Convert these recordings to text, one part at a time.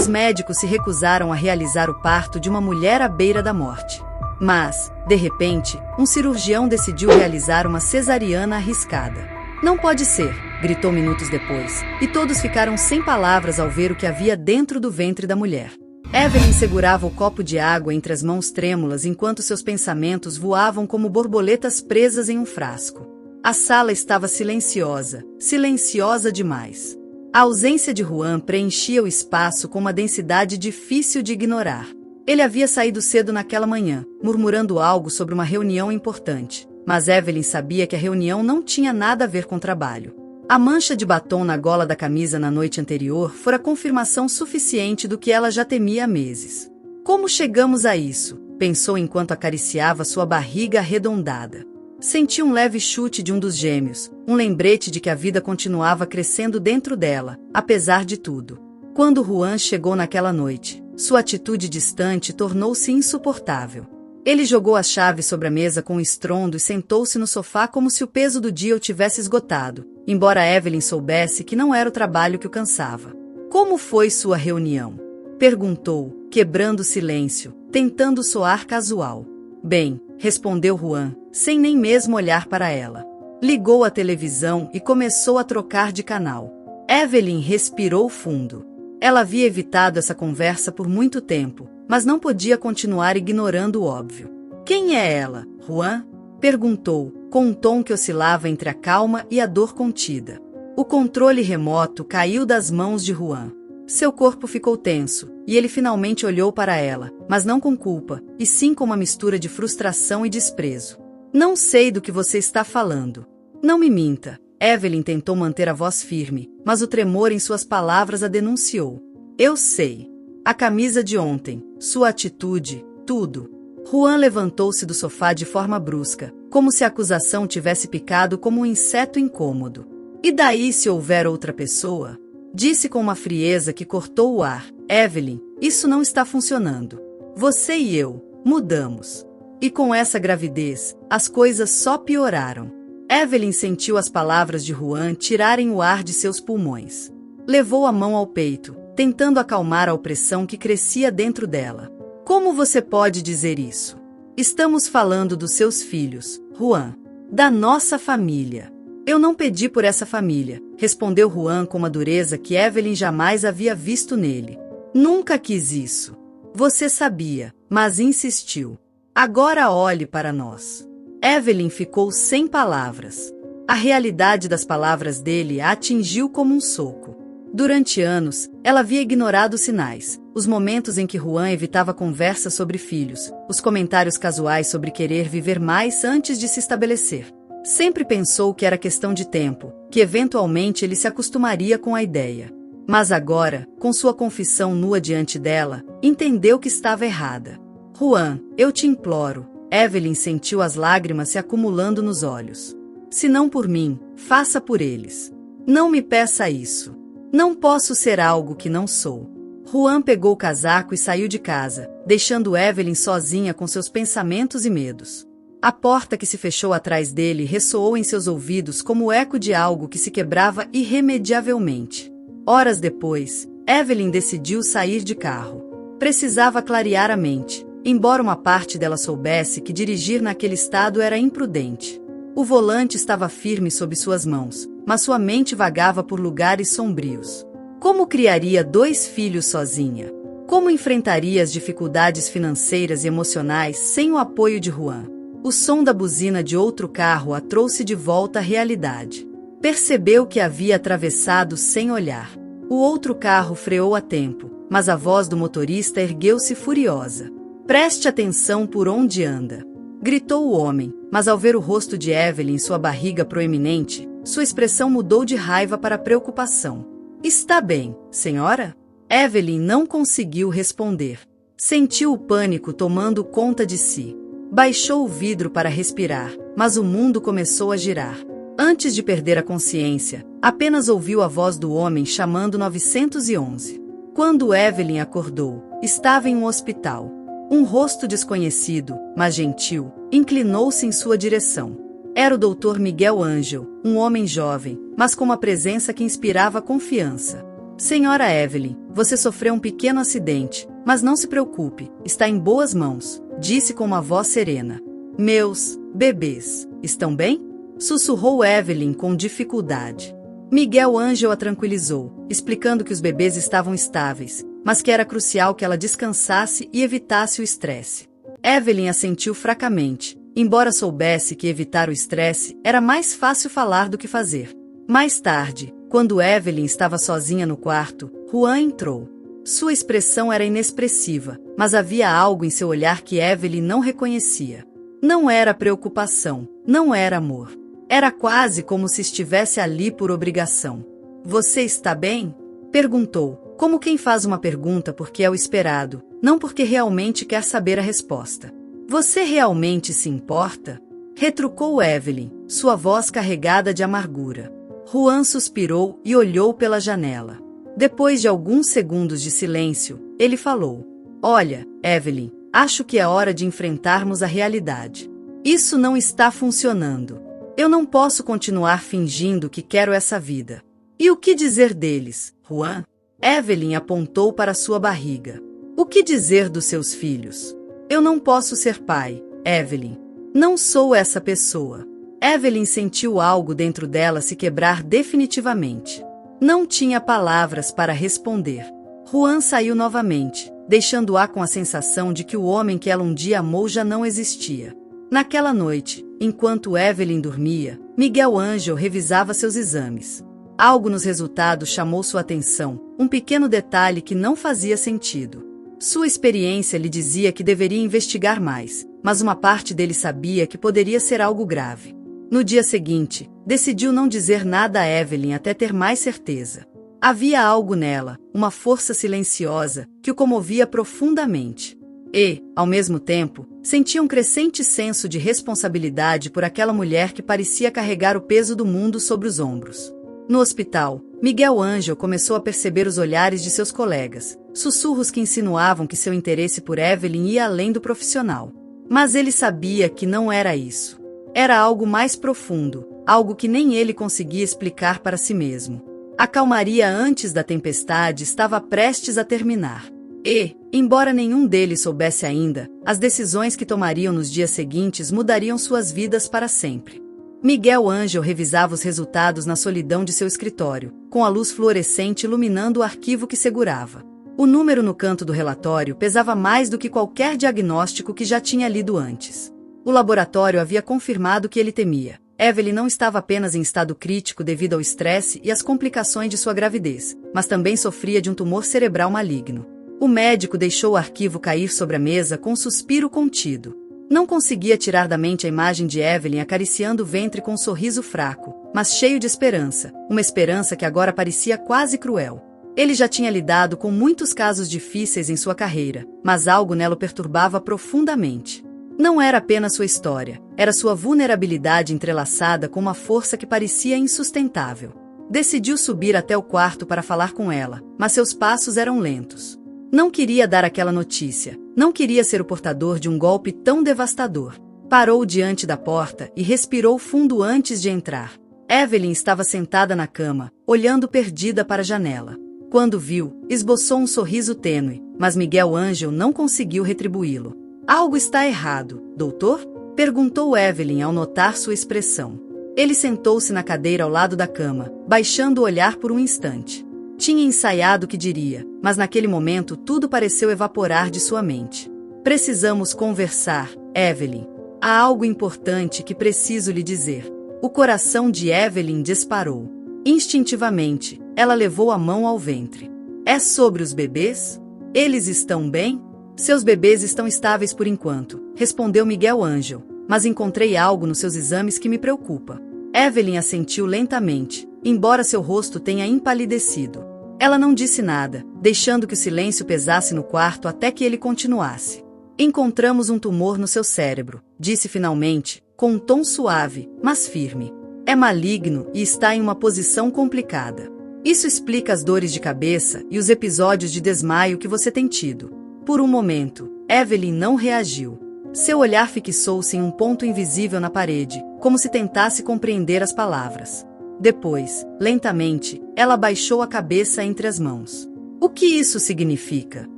Os médicos se recusaram a realizar o parto de uma mulher à beira da morte. Mas, de repente, um cirurgião decidiu realizar uma cesariana arriscada. "Não pode ser", gritou minutos depois, e todos ficaram sem palavras ao ver o que havia dentro do ventre da mulher. Evelyn segurava o copo de água entre as mãos trêmulas enquanto seus pensamentos voavam como borboletas presas em um frasco. A sala estava silenciosa, silenciosa demais. A ausência de Juan preenchia o espaço com uma densidade difícil de ignorar. Ele havia saído cedo naquela manhã, murmurando algo sobre uma reunião importante, mas Evelyn sabia que a reunião não tinha nada a ver com trabalho. A mancha de batom na gola da camisa na noite anterior fora confirmação suficiente do que ela já temia há meses. "Como chegamos a isso?", pensou enquanto acariciava sua barriga arredondada. Sentiu um leve chute de um dos gêmeos, um lembrete de que a vida continuava crescendo dentro dela, apesar de tudo. Quando Juan chegou naquela noite, sua atitude distante tornou-se insuportável. Ele jogou as chaves sobre a mesa com um estrondo e sentou-se no sofá como se o peso do dia o tivesse esgotado, embora Evelyn soubesse que não era o trabalho que o cansava. "Como foi sua reunião?", perguntou, quebrando o silêncio, tentando soar casual. "Bem", respondeu Juan, sem nem mesmo olhar para ela. Ligou a televisão e começou a trocar de canal. Evelyn respirou fundo. Ela havia evitado essa conversa por muito tempo, mas não podia continuar ignorando o óbvio. "Quem é ela, Juan?", perguntou, com um tom que oscilava entre a calma e a dor contida. O controle remoto caiu das mãos de Juan. Seu corpo ficou tenso, e ele finalmente olhou para ela, mas não com culpa, e sim com uma mistura de frustração e desprezo. "Não sei do que você está falando." "Não me minta." Evelyn tentou manter a voz firme, mas o tremor em suas palavras a denunciou. "Eu sei. A camisa de ontem, sua atitude, tudo." Juan levantou-se do sofá de forma brusca, como se a acusação tivesse picado como um inseto incômodo. "E daí se houver outra pessoa?", disse com uma frieza que cortou o ar. "Evelyn, isso não está funcionando. Você e eu mudamos. E com essa gravidez, as coisas só pioraram." Evelyn sentiu as palavras de Juan tirarem o ar de seus pulmões. Levou a mão ao peito, tentando acalmar a opressão que crescia dentro dela. "Como você pode dizer isso? Estamos falando dos seus filhos, Juan. Da nossa família." "Eu não pedi por essa família", respondeu Juan com uma dureza que Evelyn jamais havia visto nele. "Nunca quis isso. Você sabia, mas insistiu. Agora olhe para nós." Evelyn ficou sem palavras. A realidade das palavras dele a atingiu como um soco. Durante anos, ela havia ignorado os sinais, os momentos em que Juan evitava conversas sobre filhos, os comentários casuais sobre querer viver mais antes de se estabelecer. Sempre pensou que era questão de tempo, que eventualmente ele se acostumaria com a ideia. Mas agora, com sua confissão nua diante dela, entendeu que estava errada. "Juan, eu te imploro." Evelyn sentiu as lágrimas se acumulando nos olhos. "Se não por mim, faça por eles. Não me peça isso. Não posso ser algo que não sou." Juan pegou o casaco e saiu de casa, deixando Evelyn sozinha com seus pensamentos e medos. A porta que se fechou atrás dele ressoou em seus ouvidos como o eco de algo que se quebrava irremediavelmente. Horas depois, Evelyn decidiu sair de carro. Precisava clarear a mente, embora uma parte dela soubesse que dirigir naquele estado era imprudente. O volante estava firme sob suas mãos, mas sua mente vagava por lugares sombrios. Como criaria 2 filhos sozinha? Como enfrentaria as dificuldades financeiras e emocionais sem o apoio de Juan? O som da buzina de outro carro a trouxe de volta à realidade. Percebeu que havia atravessado sem olhar. O outro carro freou a tempo, mas a voz do motorista ergueu-se furiosa. "Preste atenção por onde anda", gritou o homem, mas ao ver o rosto de Evelyn em sua barriga proeminente, sua expressão mudou de raiva para preocupação. "Está bem, senhora?" Evelyn não conseguiu responder. Sentiu o pânico tomando conta de si. Baixou o vidro para respirar, mas o mundo começou a girar. Antes de perder a consciência, apenas ouviu a voz do homem chamando 911. Quando Evelyn acordou, estava em um hospital. Um rosto desconhecido, mas gentil, inclinou-se em sua direção. Era o Dr. Miguel Ângel, um homem jovem, mas com uma presença que inspirava confiança. Senhora Evelyn, você sofreu um pequeno acidente, mas não se preocupe, está em boas mãos, disse com uma voz serena. Meus bebês, estão bem? Sussurrou Evelyn com dificuldade. Miguel Ângelo a tranquilizou, explicando que os bebês estavam estáveis, mas que era crucial que ela descansasse e evitasse o estresse. Evelyn assentiu fracamente, embora soubesse que evitar o estresse era mais fácil falar do que fazer. Mais tarde, quando Evelyn estava sozinha no quarto, Juan entrou. Sua expressão era inexpressiva, mas havia algo em seu olhar que Evelyn não reconhecia. Não era preocupação, não era amor. Era quase como se estivesse ali por obrigação. Você está bem? Perguntou, como quem faz uma pergunta porque é o esperado, não porque realmente quer saber a resposta. Você realmente se importa? Retrucou Evelyn, sua voz carregada de amargura. Juan suspirou e olhou pela janela. Depois de alguns segundos de silêncio, ele falou: Olha, Evelyn, acho que é hora de enfrentarmos a realidade. Isso não está funcionando. Eu não posso continuar fingindo que quero essa vida. E o que dizer deles, Juan? Evelyn apontou para sua barriga. O que dizer dos seus filhos? Eu não posso ser pai, Evelyn. Não sou essa pessoa. Evelyn sentiu algo dentro dela se quebrar definitivamente. Não tinha palavras para responder. Juan saiu novamente, deixando-a com a sensação de que o homem que ela um dia amou já não existia. Naquela noite, enquanto Evelyn dormia, Miguel Ângelo revisava seus exames. Algo nos resultados chamou sua atenção, um pequeno detalhe que não fazia sentido. Sua experiência lhe dizia que deveria investigar mais, mas uma parte dele sabia que poderia ser algo grave. No dia seguinte, decidiu não dizer nada a Evelyn até ter mais certeza. Havia algo nela, uma força silenciosa, que o comovia profundamente. E, ao mesmo tempo, sentia um crescente senso de responsabilidade por aquela mulher que parecia carregar o peso do mundo sobre os ombros. No hospital, Miguel Ângelo começou a perceber os olhares de seus colegas, sussurros que insinuavam que seu interesse por Evelyn ia além do profissional. Mas ele sabia que não era isso. Era algo mais profundo, algo que nem ele conseguia explicar para si mesmo. A calmaria antes da tempestade estava prestes a terminar. E, embora nenhum deles soubesse ainda, as decisões que tomariam nos dias seguintes mudariam suas vidas para sempre. Miguel Ângelo revisava os resultados na solidão de seu escritório, com a luz fluorescente iluminando o arquivo que segurava. O número no canto do relatório pesava mais do que qualquer diagnóstico que já tinha lido antes. O laboratório havia confirmado o que ele temia. Evelyn não estava apenas em estado crítico devido ao estresse e às complicações de sua gravidez, mas também sofria de um tumor cerebral maligno. O médico deixou o arquivo cair sobre a mesa com um suspiro contido. Não conseguia tirar da mente a imagem de Evelyn acariciando o ventre com um sorriso fraco, mas cheio de esperança, uma esperança que agora parecia quase cruel. Ele já tinha lidado com muitos casos difíceis em sua carreira, mas algo nela o perturbava profundamente. Não era apenas sua história, era sua vulnerabilidade entrelaçada com uma força que parecia insustentável. Decidiu subir até o quarto para falar com ela, mas seus passos eram lentos. Não queria dar aquela notícia, não queria ser o portador de um golpe tão devastador. Parou diante da porta e respirou fundo antes de entrar. Evelyn estava sentada na cama, olhando perdida para a janela. Quando viu, esboçou um sorriso tênue, mas Miguel Ângelo não conseguiu retribuí-lo. Algo está errado, doutor? Perguntou Evelyn ao notar sua expressão. Ele sentou-se na cadeira ao lado da cama, baixando o olhar por um instante. Tinha ensaiado o que diria, mas naquele momento tudo pareceu evaporar de sua mente. Precisamos conversar, Evelyn. Há algo importante que preciso lhe dizer. O coração de Evelyn disparou. Instintivamente, ela levou a mão ao ventre. É sobre os bebês? Eles estão bem? Seus bebês estão estáveis por enquanto, respondeu Miguel Ângelo, mas encontrei algo nos seus exames que me preocupa. Evelyn assentiu lentamente, embora seu rosto tenha empalidecido. Ela não disse nada, deixando que o silêncio pesasse no quarto até que ele continuasse. Encontramos um tumor no seu cérebro, disse finalmente, com um tom suave, mas firme. É maligno e está em uma posição complicada. Isso explica as dores de cabeça e os episódios de desmaio que você tem tido. Por um momento, Evelyn não reagiu. Seu olhar fixou-se em um ponto invisível na parede, como se tentasse compreender as palavras. Depois, lentamente, ela baixou a cabeça entre as mãos. O que isso significa?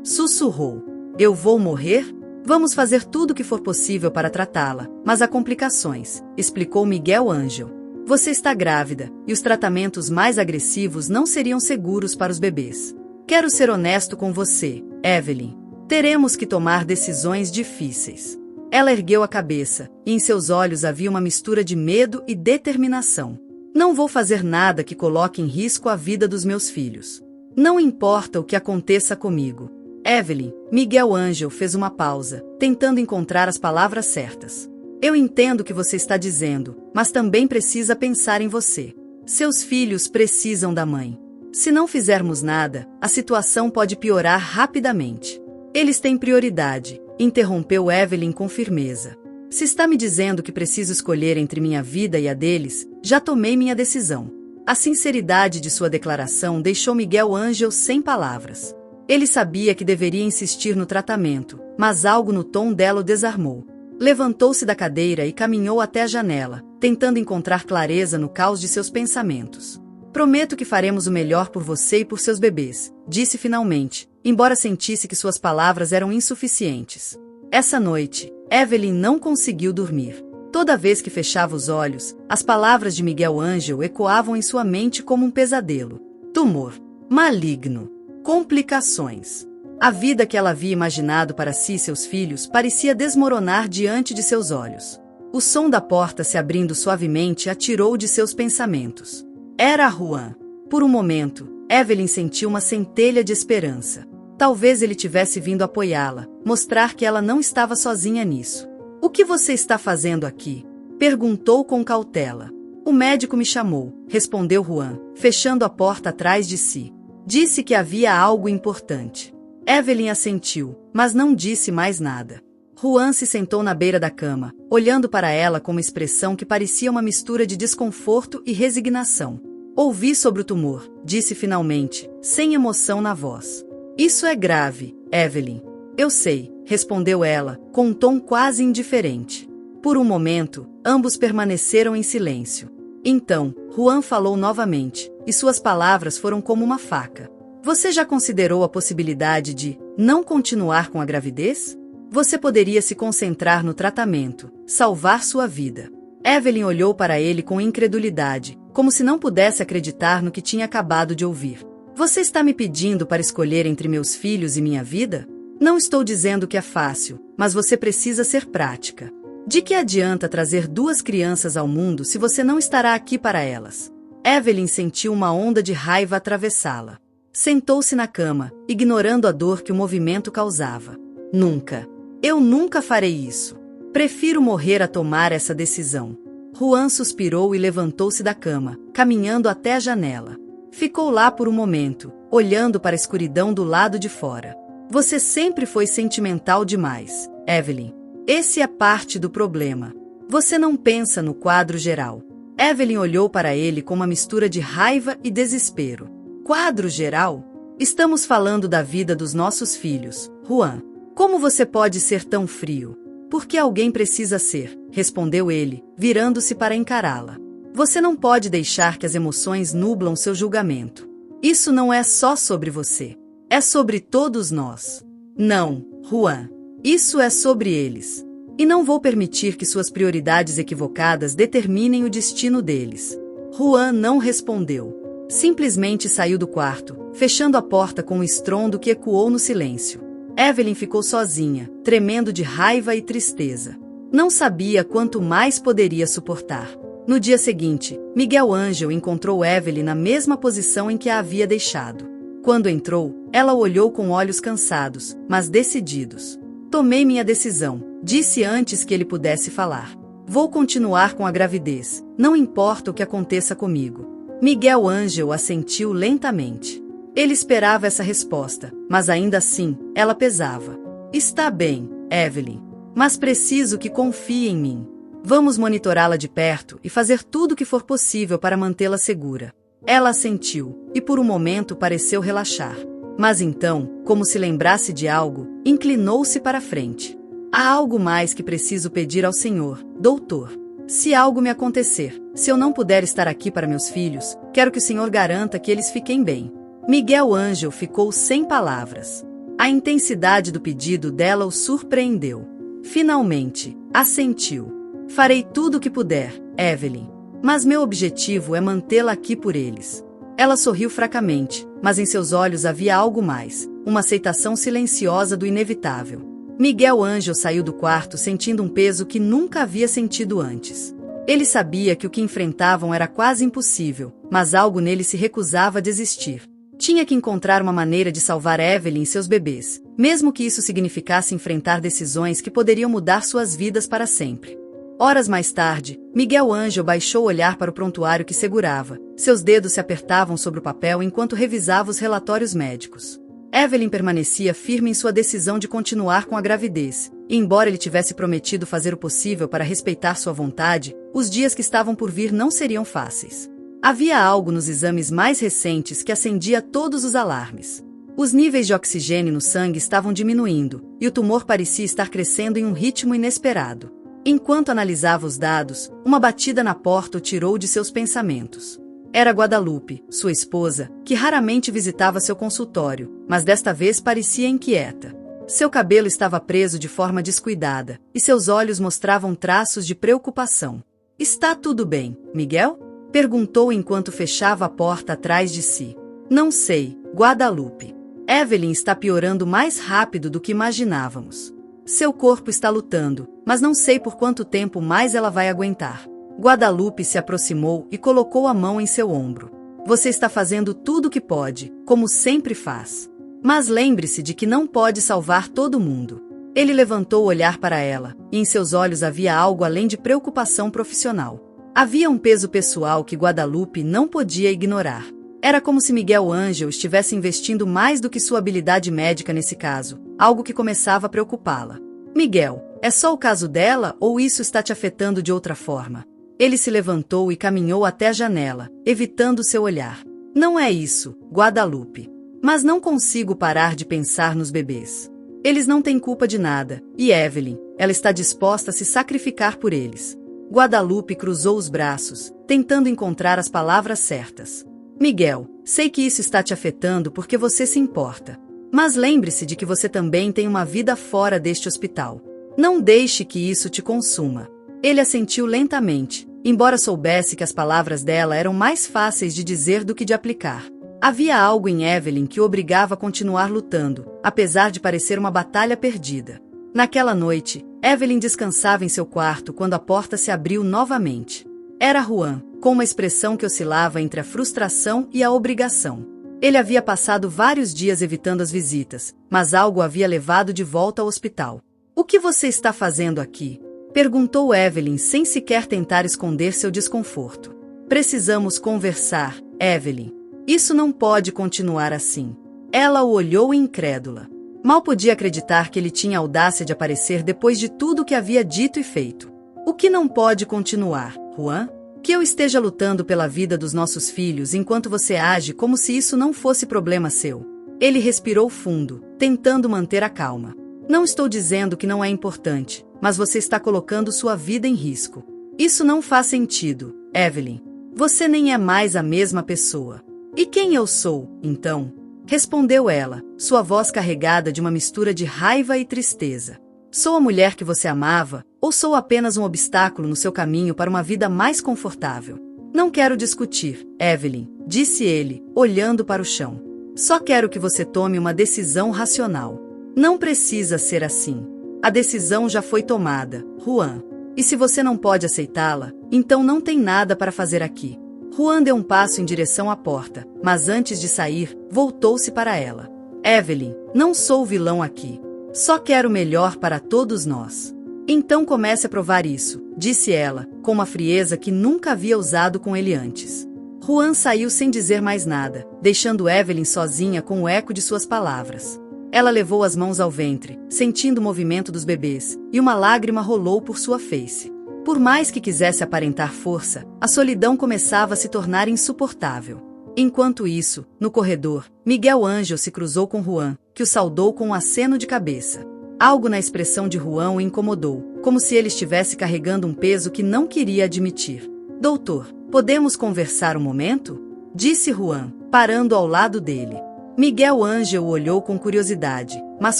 Sussurrou. Eu vou morrer? Vamos fazer tudo o que for possível para tratá-la, mas há complicações, explicou Miguel Ângel. Você está grávida, e os tratamentos mais agressivos não seriam seguros para os bebês. Quero ser honesto com você, Evelyn. Teremos que tomar decisões difíceis. Ela ergueu a cabeça, e em seus olhos havia uma mistura de medo e determinação. Não vou fazer nada que coloque em risco a vida dos meus filhos. Não importa o que aconteça comigo. Evelyn, Miguel Ângel fez uma pausa, tentando encontrar as palavras certas. Eu entendo o que você está dizendo, mas também precisa pensar em você. Seus filhos precisam da mãe. Se não fizermos nada, a situação pode piorar rapidamente. Eles têm prioridade, interrompeu Evelyn com firmeza. Se está me dizendo que preciso escolher entre minha vida e a deles, já tomei minha decisão. A sinceridade de sua declaração deixou Miguel Ângel sem palavras. Ele sabia que deveria insistir no tratamento, mas algo no tom dela o desarmou. Levantou-se da cadeira e caminhou até a janela, tentando encontrar clareza no caos de seus pensamentos. Prometo que faremos o melhor por você e por seus bebês, disse finalmente, embora sentisse que suas palavras eram insuficientes. Essa noite, Evelyn não conseguiu dormir. Toda vez que fechava os olhos, as palavras de Miguel Ângel ecoavam em sua mente como um pesadelo. Tumor. Maligno. Complicações. A vida que ela havia imaginado para si e seus filhos parecia desmoronar diante de seus olhos. O som da porta se abrindo suavemente a tirou de seus pensamentos. Era Juan. Por um momento, Evelyn sentiu uma centelha de esperança. Talvez ele tivesse vindo apoiá-la, mostrar que ela não estava sozinha nisso. O que você está fazendo aqui? Perguntou com cautela. O médico me chamou, respondeu Juan, fechando a porta atrás de si. Disse que havia algo importante. Evelyn assentiu, mas não disse mais nada. Juan se sentou na beira da cama, olhando para ela com uma expressão que parecia uma mistura de desconforto e resignação. Ouvi sobre o tumor, disse finalmente, sem emoção na voz. Isso é grave, Evelyn. Eu sei, respondeu ela, com um tom quase indiferente. Por um momento, ambos permaneceram em silêncio. Então, Juan falou novamente, e suas palavras foram como uma faca. Você já considerou a possibilidade de não continuar com a gravidez? Você poderia se concentrar no tratamento, salvar sua vida. Evelyn olhou para ele com incredulidade, como se não pudesse acreditar no que tinha acabado de ouvir. Você está me pedindo para escolher entre meus filhos e minha vida? Não estou dizendo que é fácil, mas você precisa ser prática. De que adianta trazer 2 crianças ao mundo se você não estará aqui para elas? Evelyn sentiu uma onda de raiva atravessá-la. Sentou-se na cama, ignorando a dor que o movimento causava. Nunca. Eu nunca farei isso. Prefiro morrer a tomar essa decisão. Juan suspirou e levantou-se da cama, caminhando até a janela. Ficou lá por um momento, olhando para a escuridão do lado de fora. Você sempre foi sentimental demais, Evelyn. Esse é parte do problema. Você não pensa no quadro geral. Evelyn olhou para ele com uma mistura de raiva e desespero. Quadro geral? Estamos falando da vida dos nossos filhos, Juan. Como você pode ser tão frio? Porque alguém precisa ser, respondeu ele, virando-se para encará-la. Você não pode deixar que as emoções nublam seu julgamento. Isso não é só sobre você. É sobre todos nós. Não, Juan. Isso é sobre eles. E não vou permitir que suas prioridades equivocadas determinem o destino deles. Juan não respondeu. Simplesmente saiu do quarto, fechando a porta com um estrondo que ecoou no silêncio. Evelyn ficou sozinha, tremendo de raiva e tristeza. Não sabia quanto mais poderia suportar. No dia seguinte, Miguel Ângel encontrou Evelyn na mesma posição em que a havia deixado. Quando entrou, ela o olhou com olhos cansados, mas decididos. Tomei minha decisão, disse antes que ele pudesse falar. Vou continuar com a gravidez, não importa o que aconteça comigo. Miguel Ângel assentiu lentamente. Ele esperava essa resposta, mas ainda assim, ela pesava. Está bem, Evelyn, mas preciso que confie em mim. Vamos monitorá-la de perto e fazer tudo o que for possível para mantê-la segura. Ela assentiu, e por um momento pareceu relaxar. Mas então, como se lembrasse de algo, inclinou-se para a frente. Há algo mais que preciso pedir ao senhor, doutor. Se algo me acontecer, se eu não puder estar aqui para meus filhos, quero que o Senhor garanta que eles fiquem bem. Miguel Ângelo ficou sem palavras. A intensidade do pedido dela o surpreendeu. Finalmente, assentiu. Farei tudo o que puder, Evelyn. Mas meu objetivo é mantê-la aqui por eles. Ela sorriu fracamente, mas em seus olhos havia algo mais, uma aceitação silenciosa do inevitável. Miguel Ângelo saiu do quarto sentindo um peso que nunca havia sentido antes. Ele sabia que o que enfrentavam era quase impossível, mas algo nele se recusava a desistir. Tinha que encontrar uma maneira de salvar Evelyn e seus bebês, mesmo que isso significasse enfrentar decisões que poderiam mudar suas vidas para sempre. Horas mais tarde, Miguel Ângelo baixou o olhar para o prontuário que segurava. Seus dedos se apertavam sobre o papel enquanto revisava os relatórios médicos. Evelyn permanecia firme em sua decisão de continuar com a gravidez, e embora ele tivesse prometido fazer o possível para respeitar sua vontade, os dias que estavam por vir não seriam fáceis. Havia algo nos exames mais recentes que acendia todos os alarmes. Os níveis de oxigênio no sangue estavam diminuindo, e o tumor parecia estar crescendo em um ritmo inesperado. Enquanto analisava os dados, uma batida na porta o tirou de seus pensamentos. Era Guadalupe, sua esposa, que raramente visitava seu consultório, mas desta vez parecia inquieta. Seu cabelo estava preso de forma descuidada, e seus olhos mostravam traços de preocupação. "Está tudo bem, Miguel?" perguntou enquanto fechava a porta atrás de si. "Não sei, Guadalupe. Evelyn está piorando mais rápido do que imaginávamos. Seu corpo está lutando, mas não sei por quanto tempo mais ela vai aguentar." Guadalupe se aproximou e colocou a mão em seu ombro. "Você está fazendo tudo o que pode, como sempre faz. Mas lembre-se de que não pode salvar todo mundo." Ele levantou o olhar para ela, e em seus olhos havia algo além de preocupação profissional. Havia um peso pessoal que Guadalupe não podia ignorar. Era como se Miguel Ângelo estivesse investindo mais do que sua habilidade médica nesse caso, algo que começava a preocupá-la. "Miguel, é só o caso dela ou isso está te afetando de outra forma?" Ele se levantou e caminhou até a janela, evitando seu olhar. "Não é isso, Guadalupe. Mas não consigo parar de pensar nos bebês. Eles não têm culpa de nada, e Evelyn, ela está disposta a se sacrificar por eles." Guadalupe cruzou os braços, tentando encontrar as palavras certas. "Miguel, sei que isso está te afetando porque você se importa. Mas lembre-se de que você também tem uma vida fora deste hospital. Não deixe que isso te consuma." Ele assentiu lentamente, embora soubesse que as palavras dela eram mais fáceis de dizer do que de aplicar. Havia algo em Evelyn que o obrigava a continuar lutando, apesar de parecer uma batalha perdida. Naquela noite, Evelyn descansava em seu quarto quando a porta se abriu novamente. Era Juan, com uma expressão que oscilava entre a frustração e a obrigação. Ele havia passado vários dias evitando as visitas, mas algo o havia levado de volta ao hospital. "O que você está fazendo aqui?" perguntou Evelyn sem sequer tentar esconder seu desconforto. "Precisamos conversar, Evelyn. Isso não pode continuar assim." Ela o olhou incrédula. Mal podia acreditar que ele tinha a audácia de aparecer depois de tudo o que havia dito e feito. "O que não pode continuar, Juan? Que eu esteja lutando pela vida dos nossos filhos enquanto você age como se isso não fosse problema seu." Ele respirou fundo, tentando manter a calma. "Não estou dizendo que não é importante, mas você está colocando sua vida em risco. Isso não faz sentido, Evelyn. Você nem é mais a mesma pessoa." "E quem eu sou, então?" respondeu ela, sua voz carregada de uma mistura de raiva e tristeza. "Sou a mulher que você amava, ou sou apenas um obstáculo no seu caminho para uma vida mais confortável?" "Não quero discutir, Evelyn", disse ele, olhando para o chão. "Só quero que você tome uma decisão racional. Não precisa ser assim. A decisão já foi tomada, Juan. E se você não pode aceitá-la, então não tem nada para fazer aqui." Juan deu um passo em direção à porta, mas antes de sair, voltou-se para ela. "Evelyn, não sou o vilão aqui. Só quero o melhor para todos nós." "Então comece a provar isso", disse ela, com uma frieza que nunca havia usado com ele antes. Juan saiu sem dizer mais nada, deixando Evelyn sozinha com o eco de suas palavras. Ela levou as mãos ao ventre, sentindo o movimento dos bebês, e uma lágrima rolou por sua face. Por mais que quisesse aparentar força, a solidão começava a se tornar insuportável. Enquanto isso, no corredor, Miguel Ângelo se cruzou com Juan, que o saudou com um aceno de cabeça. Algo na expressão de Juan o incomodou, como se ele estivesse carregando um peso que não queria admitir. Doutor, podemos conversar um momento? Disse Juan, parando ao lado dele. Miguel Ângelo olhou com curiosidade, mas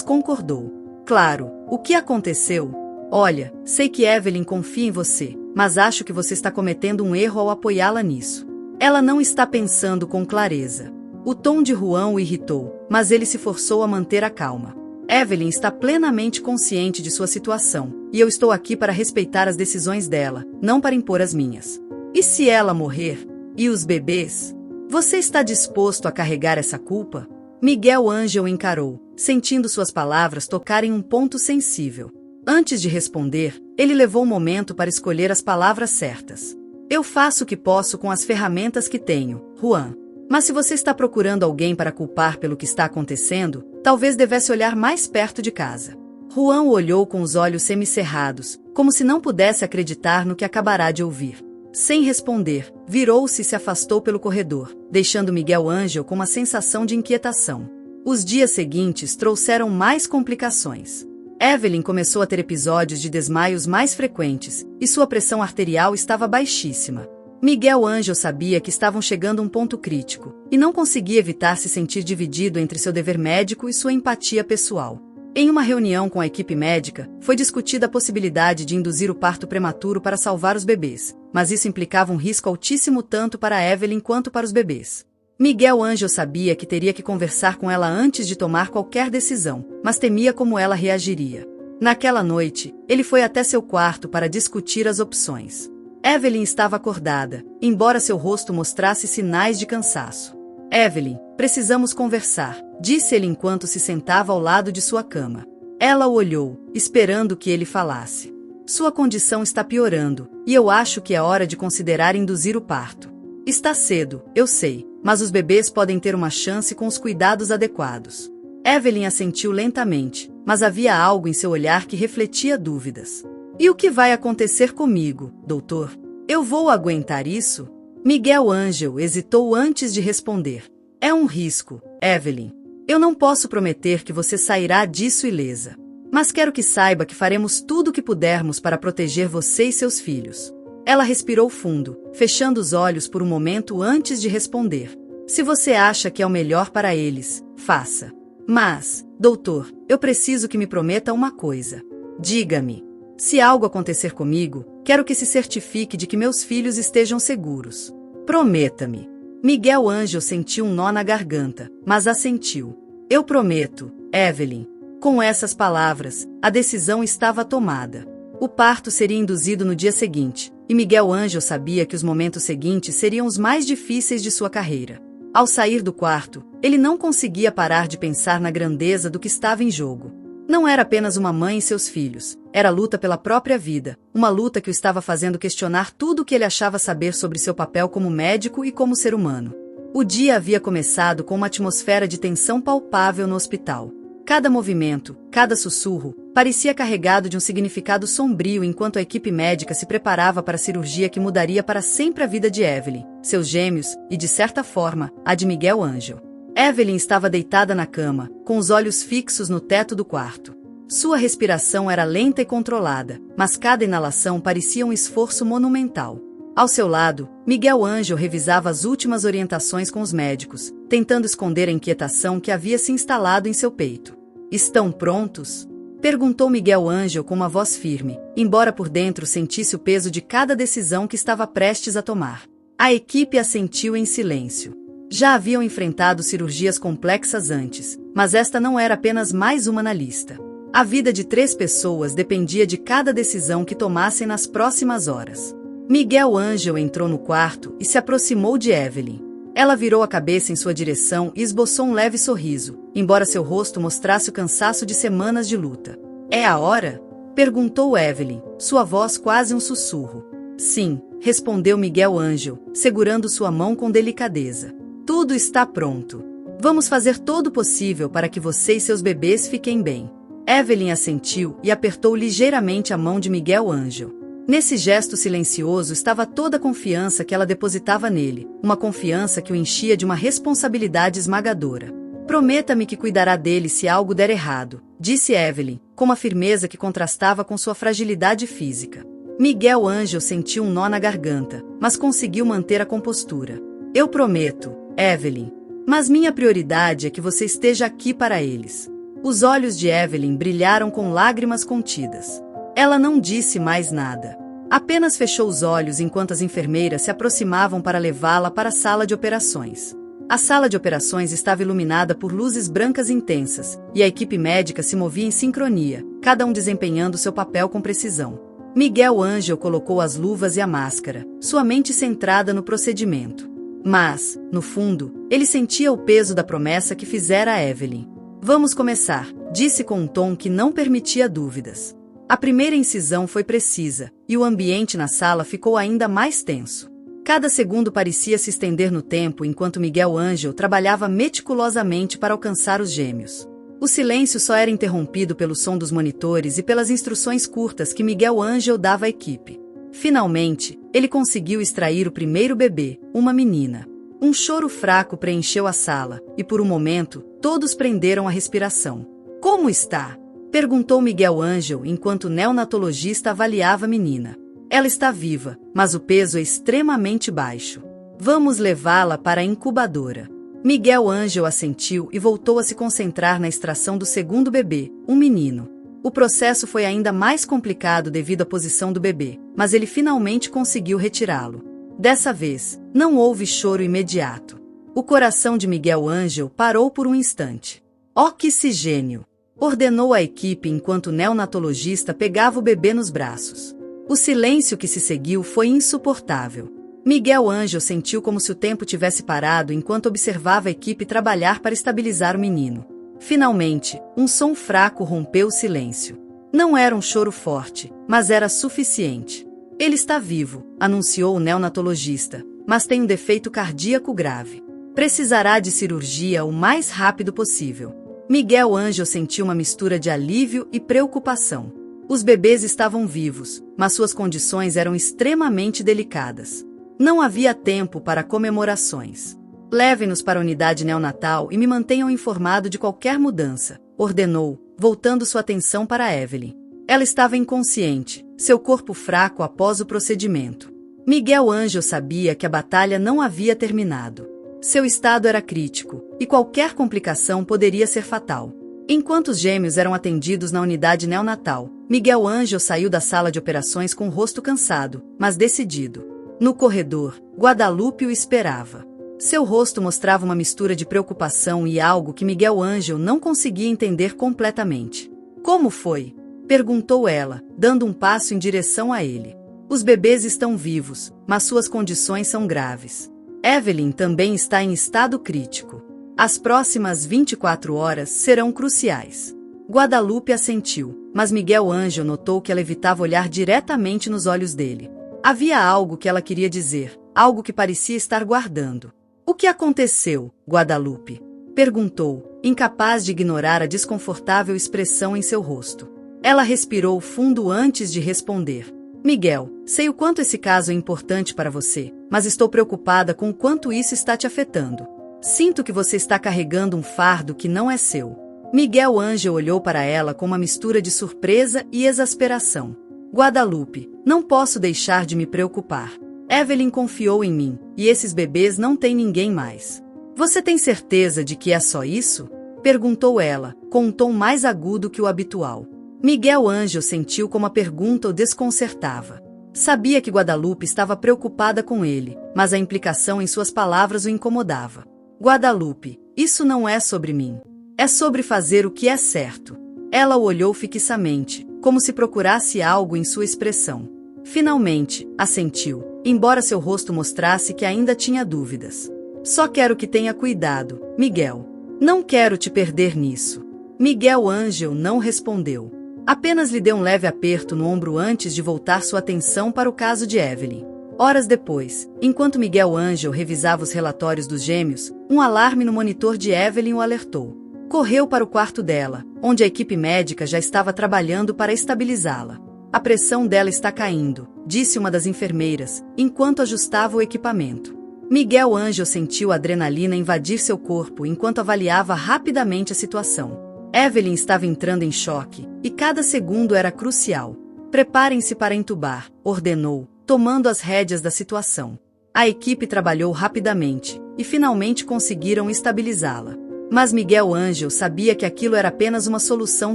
concordou. Claro, o que aconteceu? Olha, sei que Evelyn confia em você, mas acho que você está cometendo um erro ao apoiá-la nisso. Ela não está pensando com clareza. O tom de Juan o irritou, mas ele se forçou a manter a calma. Evelyn está plenamente consciente de sua situação, e eu estou aqui para respeitar as decisões dela, não para impor as minhas. E se ela morrer? E os bebês? Você está disposto a carregar essa culpa? Miguel Ângelo encarou, sentindo suas palavras tocarem um ponto sensível. Antes de responder, ele levou um momento para escolher as palavras certas. Eu faço o que posso com as ferramentas que tenho, Juan. Mas se você está procurando alguém para culpar pelo que está acontecendo, talvez devesse olhar mais perto de casa. Juan o olhou com os olhos semicerrados, como se não pudesse acreditar no que acabará de ouvir. Sem responder, virou-se e se afastou pelo corredor, deixando Miguel Ângelo com uma sensação de inquietação. Os dias seguintes trouxeram mais complicações. Evelyn começou a ter episódios de desmaios mais frequentes, e sua pressão arterial estava baixíssima. Miguel Ângelo sabia que estavam chegando a um ponto crítico, e não conseguia evitar se sentir dividido entre seu dever médico e sua empatia pessoal. Em uma reunião com a equipe médica, foi discutida a possibilidade de induzir o parto prematuro para salvar os bebês, mas isso implicava um risco altíssimo tanto para Evelyn quanto para os bebês. Miguel Ângelo sabia que teria que conversar com ela antes de tomar qualquer decisão, mas temia como ela reagiria. Naquela noite, ele foi até seu quarto para discutir as opções. Evelyn estava acordada, embora seu rosto mostrasse sinais de cansaço. Evelyn, precisamos conversar, disse ele enquanto se sentava ao lado de sua cama. Ela o olhou, esperando que ele falasse. Sua condição está piorando, e eu acho que é hora de considerar induzir o parto. Está cedo, eu sei, mas os bebês podem ter uma chance com os cuidados adequados. Evelyn assentiu lentamente, mas havia algo em seu olhar que refletia dúvidas. E o que vai acontecer comigo, doutor? Eu vou aguentar isso? Miguel Ângelo hesitou antes de responder. É um risco, Evelyn. Eu não posso prometer que você sairá disso ilesa. Mas quero que saiba que faremos tudo o que pudermos para proteger você e seus filhos. Ela respirou fundo, fechando os olhos por um momento antes de responder. Se você acha que é o melhor para eles, faça. Mas, doutor, eu preciso que me prometa uma coisa. Diga-me. Se algo acontecer comigo, quero que se certifique de que meus filhos estejam seguros. Prometa-me. Miguel Ângelo sentiu um nó na garganta, mas assentiu. Eu prometo, Evelyn. Com essas palavras, a decisão estava tomada. O parto seria induzido no dia seguinte, e Miguel Ângelo sabia que os momentos seguintes seriam os mais difíceis de sua carreira. Ao sair do quarto, ele não conseguia parar de pensar na grandeza do que estava em jogo. Não era apenas uma mãe e seus filhos, era a luta pela própria vida, uma luta que o estava fazendo questionar tudo o que ele achava saber sobre seu papel como médico e como ser humano. O dia havia começado com uma atmosfera de tensão palpável no hospital. Cada movimento, cada sussurro, parecia carregado de um significado sombrio enquanto a equipe médica se preparava para a cirurgia que mudaria para sempre a vida de Evelyn, seus gêmeos e, de certa forma, a de Miguel Ângelo. Evelyn estava deitada na cama, com os olhos fixos no teto do quarto. Sua respiração era lenta e controlada, mas cada inalação parecia um esforço monumental. Ao seu lado, Miguel Ângelo revisava as últimas orientações com os médicos, tentando esconder a inquietação que havia se instalado em seu peito. Estão prontos? Perguntou Miguel Ângelo com uma voz firme, embora por dentro sentisse o peso de cada decisão que estava prestes a tomar. A equipe assentiu em silêncio. Já haviam enfrentado cirurgias complexas antes, mas esta não era apenas mais uma na lista. A vida de 3 pessoas dependia de cada decisão que tomassem nas próximas horas. Miguel Ângelo entrou no quarto e se aproximou de Evelyn. Ela virou a cabeça em sua direção e esboçou um leve sorriso, embora seu rosto mostrasse o cansaço de semanas de luta. É a hora? Perguntou Evelyn, sua voz quase um sussurro. Sim, respondeu Miguel Ângelo, segurando sua mão com delicadeza. Tudo está pronto. Vamos fazer todo o possível para que você e seus bebês fiquem bem. Evelyn assentiu e apertou ligeiramente a mão de Miguel Ângelo. Nesse gesto silencioso estava toda a confiança que ela depositava nele, uma confiança que o enchia de uma responsabilidade esmagadora. Prometa-me que cuidará dele se algo der errado, disse Evelyn, com uma firmeza que contrastava com sua fragilidade física. Miguel Ângelo sentiu um nó na garganta, mas conseguiu manter a compostura. Eu prometo, Evelyn. Mas minha prioridade é que você esteja aqui para eles. Os olhos de Evelyn brilharam com lágrimas contidas. Ela não disse mais nada. Apenas fechou os olhos enquanto as enfermeiras se aproximavam para levá-la para a sala de operações. A sala de operações estava iluminada por luzes brancas intensas, e a equipe médica se movia em sincronia, cada um desempenhando seu papel com precisão. Miguel Ângelo colocou as luvas e a máscara, sua mente centrada no procedimento. Mas, no fundo, ele sentia o peso da promessa que fizera a Evelyn. Vamos começar, disse com um tom que não permitia dúvidas. A primeira incisão foi precisa, e o ambiente na sala ficou ainda mais tenso. Cada segundo parecia se estender no tempo enquanto Miguel Ângelo trabalhava meticulosamente para alcançar os gêmeos. O silêncio só era interrompido pelo som dos monitores e pelas instruções curtas que Miguel Ângelo dava à equipe. Finalmente, ele conseguiu extrair o primeiro bebê, uma menina. Um choro fraco preencheu a sala, e por um momento, todos prenderam a respiração. Como está? Perguntou Miguel Ângelo enquanto o neonatologista avaliava a menina. Ela está viva, mas o peso é extremamente baixo. Vamos levá-la para a incubadora. Miguel Ângelo assentiu e voltou a se concentrar na extração do segundo bebê, um menino. O processo foi ainda mais complicado devido à posição do bebê, mas ele finalmente conseguiu retirá-lo. Dessa vez, não houve choro imediato. O coração de Miguel Ângelo parou por um instante. Oxigênio! Ordenou a equipe enquanto o neonatologista pegava o bebê nos braços. O silêncio que se seguiu foi insuportável. Miguel Ângelo sentiu como se o tempo tivesse parado enquanto observava a equipe trabalhar para estabilizar o menino. Finalmente, um som fraco rompeu o silêncio. Não era um choro forte, mas era suficiente. Ele está vivo, anunciou o neonatologista, mas tem um defeito cardíaco grave. Precisará de cirurgia o mais rápido possível. Miguel Ângelo sentiu uma mistura de alívio e preocupação. Os bebês estavam vivos, mas suas condições eram extremamente delicadas. Não havia tempo para comemorações. Levem-nos para a unidade neonatal e me mantenham informado de qualquer mudança, ordenou, voltando sua atenção para Evelyn. Ela estava inconsciente, seu corpo fraco após o procedimento. Miguel Ângelo sabia que a batalha não havia terminado. Seu estado era crítico, e qualquer complicação poderia ser fatal. Enquanto os gêmeos eram atendidos na unidade neonatal, Miguel Ângelo saiu da sala de operações com o rosto cansado, mas decidido. No corredor, Guadalupe o esperava. Seu rosto mostrava uma mistura de preocupação e algo que Miguel Ângelo não conseguia entender completamente. Como foi? Perguntou ela, dando um passo em direção a ele. Os bebês estão vivos, mas suas condições são graves. Evelyn também está em estado crítico. As próximas 24 horas serão cruciais. Guadalupe assentiu, mas Miguel Ângelo notou que ela evitava olhar diretamente nos olhos dele. Havia algo que ela queria dizer, algo que parecia estar guardando. O que aconteceu, Guadalupe? Perguntou, incapaz de ignorar a desconfortável expressão em seu rosto. Ela respirou fundo antes de responder. Miguel, sei o quanto esse caso é importante para você, mas estou preocupada com o quanto isso está te afetando. Sinto que você está carregando um fardo que não é seu. Miguel Ângelo olhou para ela com uma mistura de surpresa e exasperação. Guadalupe, não posso deixar de me preocupar. Evelyn confiou em mim, e esses bebês não têm ninguém mais. Você tem certeza de que é só isso? Perguntou ela, com um tom mais agudo que o habitual. Miguel Ângelo sentiu como a pergunta o desconcertava. Sabia que Guadalupe estava preocupada com ele, mas a implicação em suas palavras o incomodava. Guadalupe, isso não é sobre mim. É sobre fazer o que é certo. Ela o olhou fixamente, como se procurasse algo em sua expressão. Finalmente, assentiu, embora seu rosto mostrasse que ainda tinha dúvidas. Só quero que tenha cuidado, Miguel. Não quero te perder nisso. Miguel Ângelo não respondeu. Apenas lhe deu um leve aperto no ombro antes de voltar sua atenção para o caso de Evelyn. Horas depois, enquanto Miguel Ângelo revisava os relatórios dos gêmeos, um alarme no monitor de Evelyn o alertou. Correu para o quarto dela, onde a equipe médica já estava trabalhando para estabilizá-la. A pressão dela está caindo, disse uma das enfermeiras, enquanto ajustava o equipamento. Miguel Ângelo sentiu a adrenalina invadir seu corpo enquanto avaliava rapidamente a situação. Evelyn estava entrando em choque, e cada segundo era crucial. Preparem-se para entubar, ordenou, tomando as rédeas da situação. A equipe trabalhou rapidamente, e finalmente conseguiram estabilizá-la. Mas Miguel Ângelo sabia que aquilo era apenas uma solução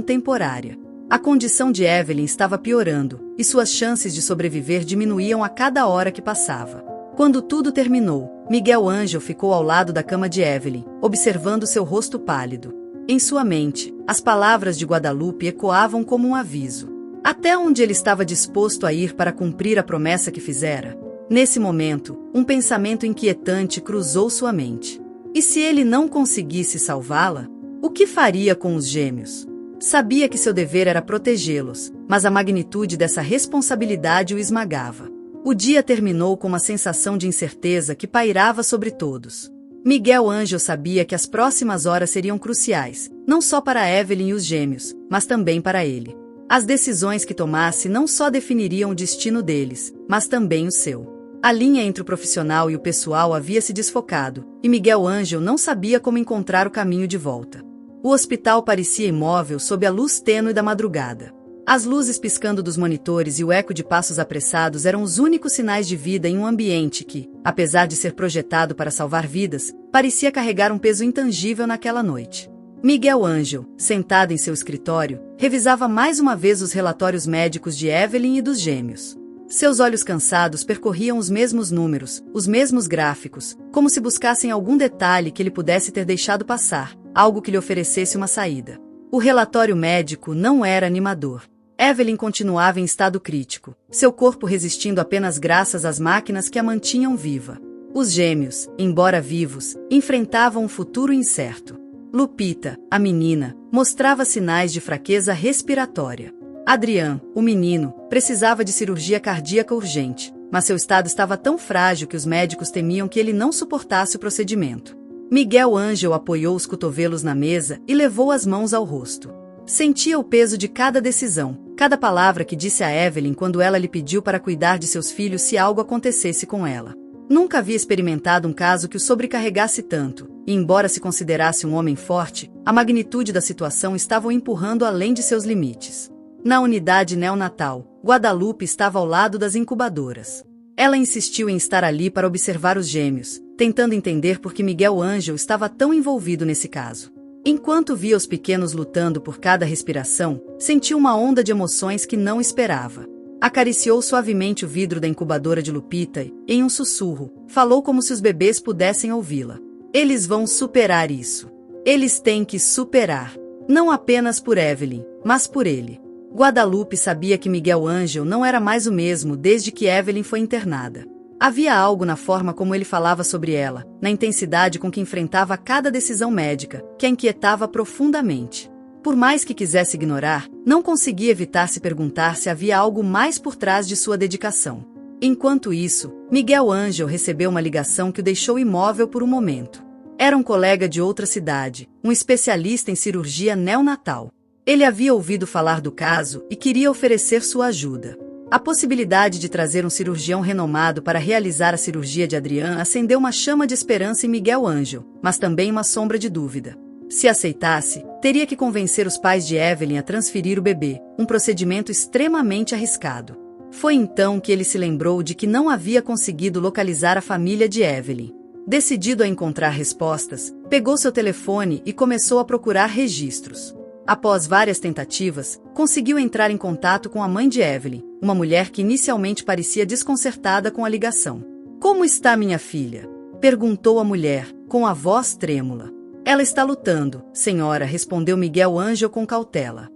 temporária. A condição de Evelyn estava piorando, e suas chances de sobreviver diminuíam a cada hora que passava. Quando tudo terminou, Miguel Ângelo ficou ao lado da cama de Evelyn, observando seu rosto pálido. Em sua mente, as palavras de Guadalupe ecoavam como um aviso. Até onde ele estava disposto a ir para cumprir a promessa que fizera? Nesse momento, um pensamento inquietante cruzou sua mente. E se ele não conseguisse salvá-la? O que faria com os gêmeos? Sabia que seu dever era protegê-los, mas a magnitude dessa responsabilidade o esmagava. O dia terminou com uma sensação de incerteza que pairava sobre todos. Miguel Ângelo sabia que as próximas horas seriam cruciais, não só para Evelyn e os gêmeos, mas também para ele. As decisões que tomasse não só definiriam o destino deles, mas também o seu. A linha entre o profissional e o pessoal havia se desfocado, e Miguel Ângelo não sabia como encontrar o caminho de volta. O hospital parecia imóvel sob a luz tênue da madrugada. As luzes piscando dos monitores e o eco de passos apressados eram os únicos sinais de vida em um ambiente que, apesar de ser projetado para salvar vidas, parecia carregar um peso intangível naquela noite. Miguel Ângelo, sentado em seu escritório, revisava mais uma vez os relatórios médicos de Evelyn e dos gêmeos. Seus olhos cansados percorriam os mesmos números, os mesmos gráficos, como se buscassem algum detalhe que ele pudesse ter deixado passar, algo que lhe oferecesse uma saída. O relatório médico não era animador. Evelyn continuava em estado crítico, seu corpo resistindo apenas graças às máquinas que a mantinham viva. Os gêmeos, embora vivos, enfrentavam um futuro incerto. Lupita, a menina, mostrava sinais de fraqueza respiratória. Adrian, o menino, precisava de cirurgia cardíaca urgente, mas seu estado estava tão frágil que os médicos temiam que ele não suportasse o procedimento. Miguel Ângelo apoiou os cotovelos na mesa e levou as mãos ao rosto. Sentia o peso de cada decisão, cada palavra que disse a Evelyn quando ela lhe pediu para cuidar de seus filhos se algo acontecesse com ela. Nunca havia experimentado um caso que o sobrecarregasse tanto, e embora se considerasse um homem forte, a magnitude da situação estava o empurrando além de seus limites. Na unidade neonatal, Guadalupe estava ao lado das incubadoras. Ela insistiu em estar ali para observar os gêmeos, tentando entender por que Miguel Ângelo estava tão envolvido nesse caso. Enquanto via os pequenos lutando por cada respiração, sentiu uma onda de emoções que não esperava. Acariciou suavemente o vidro da incubadora de Lupita e, em um sussurro, falou como se os bebês pudessem ouvi-la. Eles vão superar isso. Eles têm que superar. Não apenas por Evelyn, mas por ele. Guadalupe sabia que Miguel Ângelo não era mais o mesmo desde que Evelyn foi internada. Havia algo na forma como ele falava sobre ela, na intensidade com que enfrentava cada decisão médica, que a inquietava profundamente. Por mais que quisesse ignorar, não conseguia evitar se perguntar se havia algo mais por trás de sua dedicação. Enquanto isso, Miguel Ângelo recebeu uma ligação que o deixou imóvel por um momento. Era um colega de outra cidade, um especialista em cirurgia neonatal. Ele havia ouvido falar do caso e queria oferecer sua ajuda. A possibilidade de trazer um cirurgião renomado para realizar a cirurgia de Adrian acendeu uma chama de esperança em Miguel Ângelo, mas também uma sombra de dúvida. Se aceitasse, teria que convencer os pais de Evelyn a transferir o bebê, um procedimento extremamente arriscado. Foi então que ele se lembrou de que não havia conseguido localizar a família de Evelyn. Decidido a encontrar respostas, pegou seu telefone e começou a procurar registros. Após várias tentativas, conseguiu entrar em contato com a mãe de Evelyn, uma mulher que inicialmente parecia desconcertada com a ligação. "Como está minha filha?" perguntou a mulher, com a voz trêmula. "Ela está lutando, senhora", respondeu Miguel Ângelo com cautela.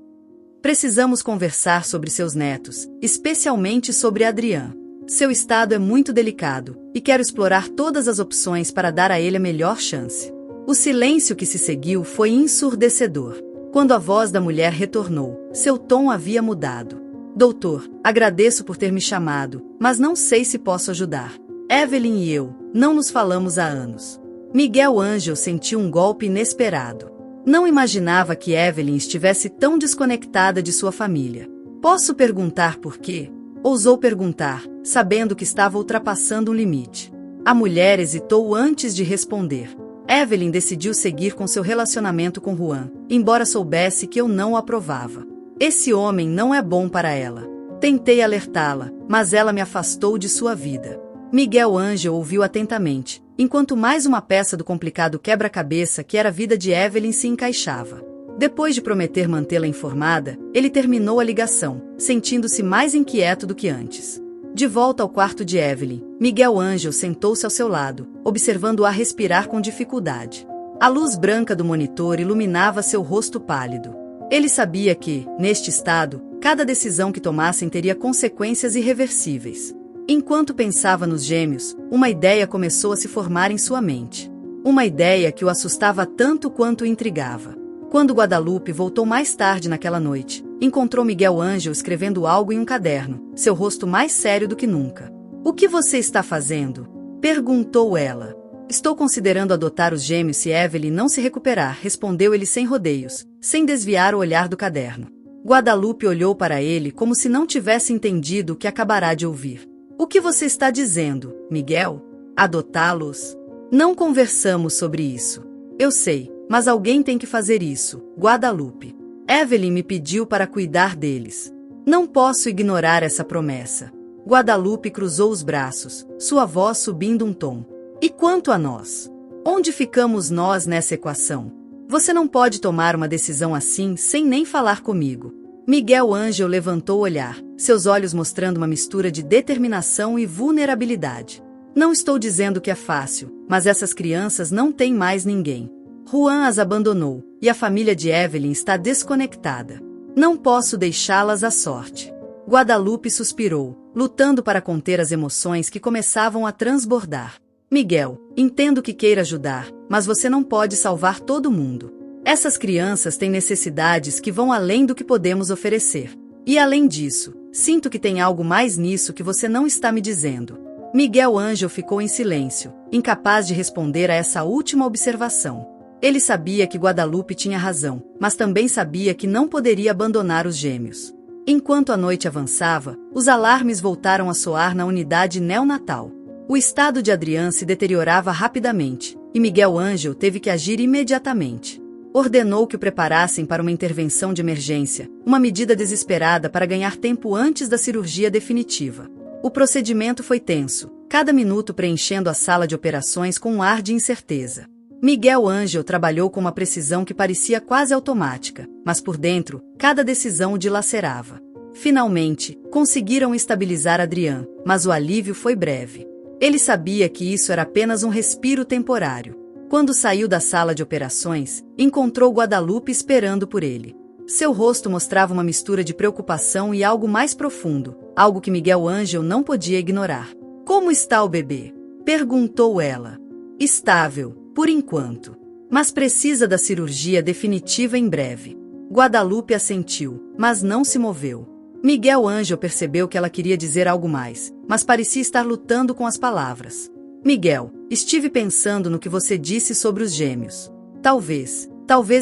"Precisamos conversar sobre seus netos, especialmente sobre Adrian. Seu estado é muito delicado, e quero explorar todas as opções para dar a ele a melhor chance." O silêncio que se seguiu foi ensurdecedor. Quando a voz da mulher retornou, seu tom havia mudado. "Doutor, agradeço por ter me chamado, mas não sei se posso ajudar. Evelyn e eu não nos falamos há anos." Miguel Ângelo sentiu um golpe inesperado. Não imaginava que Evelyn estivesse tão desconectada de sua família. "Posso perguntar por quê?" ousou perguntar, sabendo que estava ultrapassando um limite. A mulher hesitou antes de responder. Evelyn decidiu seguir com seu relacionamento com Juan, embora soubesse que eu não o aprovava. Esse homem não é bom para ela. Tentei alertá-la, mas ela me afastou de sua vida. Miguel Ângelo ouviu atentamente, enquanto mais uma peça do complicado quebra-cabeça que era a vida de Evelyn se encaixava. Depois de prometer mantê-la informada, ele terminou a ligação, sentindo-se mais inquieto do que antes. De volta ao quarto de Evelyn, Miguel Ângelo sentou-se ao seu lado, observando-a respirar com dificuldade. A luz branca do monitor iluminava seu rosto pálido. Ele sabia que, neste estado, cada decisão que tomassem teria consequências irreversíveis. Enquanto pensava nos gêmeos, uma ideia começou a se formar em sua mente. Uma ideia que o assustava tanto quanto o intrigava. Quando Guadalupe voltou mais tarde naquela noite, encontrou Miguel Ângelo escrevendo algo em um caderno, seu rosto mais sério do que nunca. "O que você está fazendo?" perguntou ela. "Estou considerando adotar os gêmeos se Evelyn não se recuperar", respondeu ele sem rodeios, sem desviar o olhar do caderno. Guadalupe olhou para ele como se não tivesse entendido o que acabará de ouvir. "O que você está dizendo, Miguel? Adotá-los? Não conversamos sobre isso." "Eu sei, mas alguém tem que fazer isso, Guadalupe. Evelyn me pediu para cuidar deles. Não posso ignorar essa promessa." Guadalupe cruzou os braços, sua voz subindo um tom. "E quanto a nós? Onde ficamos nós nessa equação? Você não pode tomar uma decisão assim sem nem falar comigo." Miguel Ângelo levantou o olhar, seus olhos mostrando uma mistura de determinação e vulnerabilidade. "Não estou dizendo que é fácil, mas essas crianças não têm mais ninguém. Juan as abandonou, e a família de Evelyn está desconectada. Não posso deixá-las à sorte." Guadalupe suspirou, lutando para conter as emoções que começavam a transbordar. "Miguel, entendo que queira ajudar, mas você não pode salvar todo mundo. Essas crianças têm necessidades que vão além do que podemos oferecer. E além disso, sinto que tem algo mais nisso que você não está me dizendo." Miguel Ângelo ficou em silêncio, incapaz de responder a essa última observação. Ele sabia que Guadalupe tinha razão, mas também sabia que não poderia abandonar os gêmeos. Enquanto a noite avançava, os alarmes voltaram a soar na unidade neonatal. O estado de Adrián se deteriorava rapidamente, e Miguel Ângelo teve que agir imediatamente. Ordenou que o preparassem para uma intervenção de emergência, uma medida desesperada para ganhar tempo antes da cirurgia definitiva. O procedimento foi tenso, cada minuto preenchendo a sala de operações com um ar de incerteza. Miguel Ângelo trabalhou com uma precisão que parecia quase automática, mas por dentro, cada decisão o dilacerava. Finalmente, conseguiram estabilizar Adrián, mas o alívio foi breve. Ele sabia que isso era apenas um respiro temporário. Quando saiu da sala de operações, encontrou Guadalupe esperando por ele. Seu rosto mostrava uma mistura de preocupação e algo mais profundo, algo que Miguel Ângelo não podia ignorar. "Como está o bebê?" perguntou ela. "Estável, por enquanto. Mas precisa da cirurgia definitiva em breve." Guadalupe assentiu, mas não se moveu. Miguel Ângelo percebeu que ela queria dizer algo mais, mas parecia estar lutando com as palavras. "Miguel, estive pensando no que você disse sobre os gêmeos. Talvez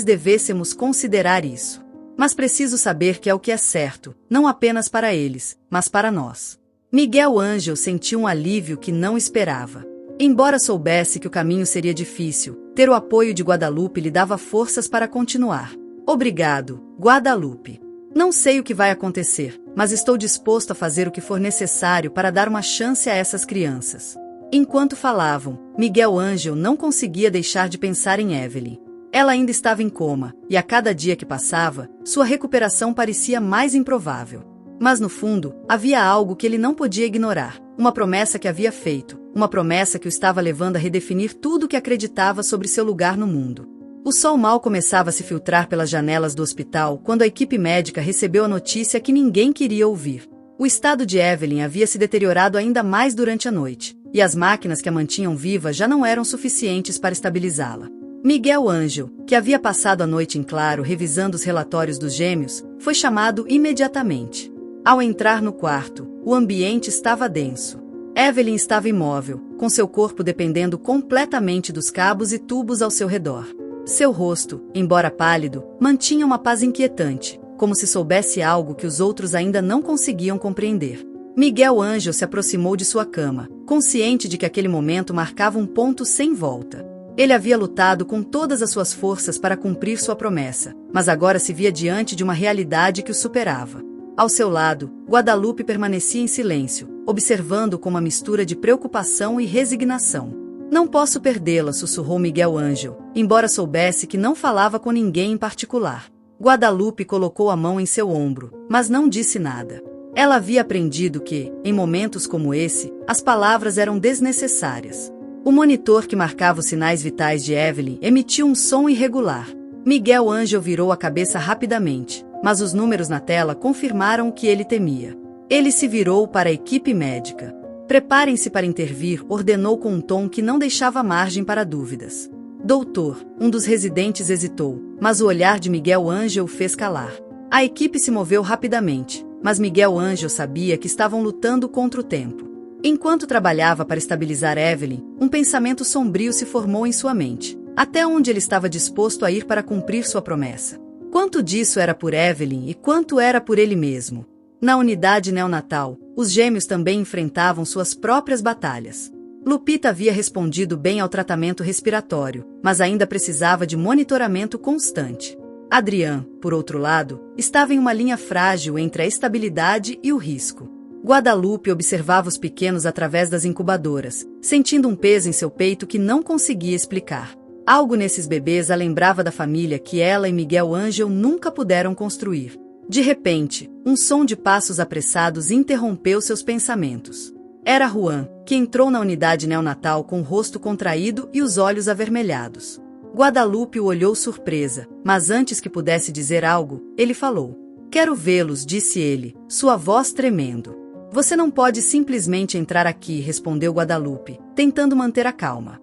devêssemos considerar isso. Mas preciso saber que é o que é certo, não apenas para eles, mas para nós." Miguel Ângelo sentiu um alívio que não esperava. Embora soubesse que o caminho seria difícil, ter o apoio de Guadalupe lhe dava forças para continuar. "Obrigado, Guadalupe. Não sei o que vai acontecer, mas estou disposto a fazer o que for necessário para dar uma chance a essas crianças." Enquanto falavam, Miguel Ângelo não conseguia deixar de pensar em Evelyn. Ela ainda estava em coma, e a cada dia que passava, sua recuperação parecia mais improvável. Mas no fundo, havia algo que ele não podia ignorar, uma promessa que havia feito, uma promessa que o estava levando a redefinir tudo o que acreditava sobre seu lugar no mundo. O sol mal começava a se filtrar pelas janelas do hospital quando a equipe médica recebeu a notícia que ninguém queria ouvir. O estado de Evelyn havia se deteriorado ainda mais durante a noite, e as máquinas que a mantinham viva já não eram suficientes para estabilizá-la. Miguel Ângelo, que havia passado a noite em claro revisando os relatórios dos gêmeos, foi chamado imediatamente. Ao entrar no quarto, o ambiente estava denso. Evelyn estava imóvel, com seu corpo dependendo completamente dos cabos e tubos ao seu redor. Seu rosto, embora pálido, mantinha uma paz inquietante, como se soubesse algo que os outros ainda não conseguiam compreender. Miguel Ângelo se aproximou de sua cama, consciente de que aquele momento marcava um ponto sem volta. Ele havia lutado com todas as suas forças para cumprir sua promessa, mas agora se via diante de uma realidade que o superava. Ao seu lado, Guadalupe permanecia em silêncio, observando com uma mistura de preocupação e resignação. Não posso perdê-la, sussurrou Miguel Ângelo, embora soubesse que não falava com ninguém em particular. Guadalupe colocou a mão em seu ombro, mas não disse nada. Ela havia aprendido que, em momentos como esse, as palavras eram desnecessárias. O monitor que marcava os sinais vitais de Evelyn emitiu um som irregular. Miguel Ângelo virou a cabeça rapidamente, mas os números na tela confirmaram o que ele temia. Ele se virou para a equipe médica. Preparem-se para intervir, ordenou com um tom que não deixava margem para dúvidas. Doutor, um dos residentes hesitou, mas o olhar de Miguel Ângelo o fez calar. A equipe se moveu rapidamente, mas Miguel Ângelo sabia que estavam lutando contra o tempo. Enquanto trabalhava para estabilizar Evelyn, um pensamento sombrio se formou em sua mente. Até onde ele estava disposto a ir para cumprir sua promessa? Quanto disso era por Evelyn e quanto era por ele mesmo? Na unidade neonatal, os gêmeos também enfrentavam suas próprias batalhas. Lupita havia respondido bem ao tratamento respiratório, mas ainda precisava de monitoramento constante. Adrian, por outro lado, estava em uma linha frágil entre a estabilidade e o risco. Guadalupe observava os pequenos através das incubadoras, sentindo um peso em seu peito que não conseguia explicar. Algo nesses bebês a lembrava da família que ela e Miguel Ângelo nunca puderam construir. De repente, um som de passos apressados interrompeu seus pensamentos. Era Juan, que entrou na unidade neonatal com o rosto contraído e os olhos avermelhados. Guadalupe o olhou surpresa, mas antes que pudesse dizer algo, ele falou. Quero vê-los, disse ele, sua voz tremendo. Você não pode simplesmente entrar aqui, respondeu Guadalupe, tentando manter a calma.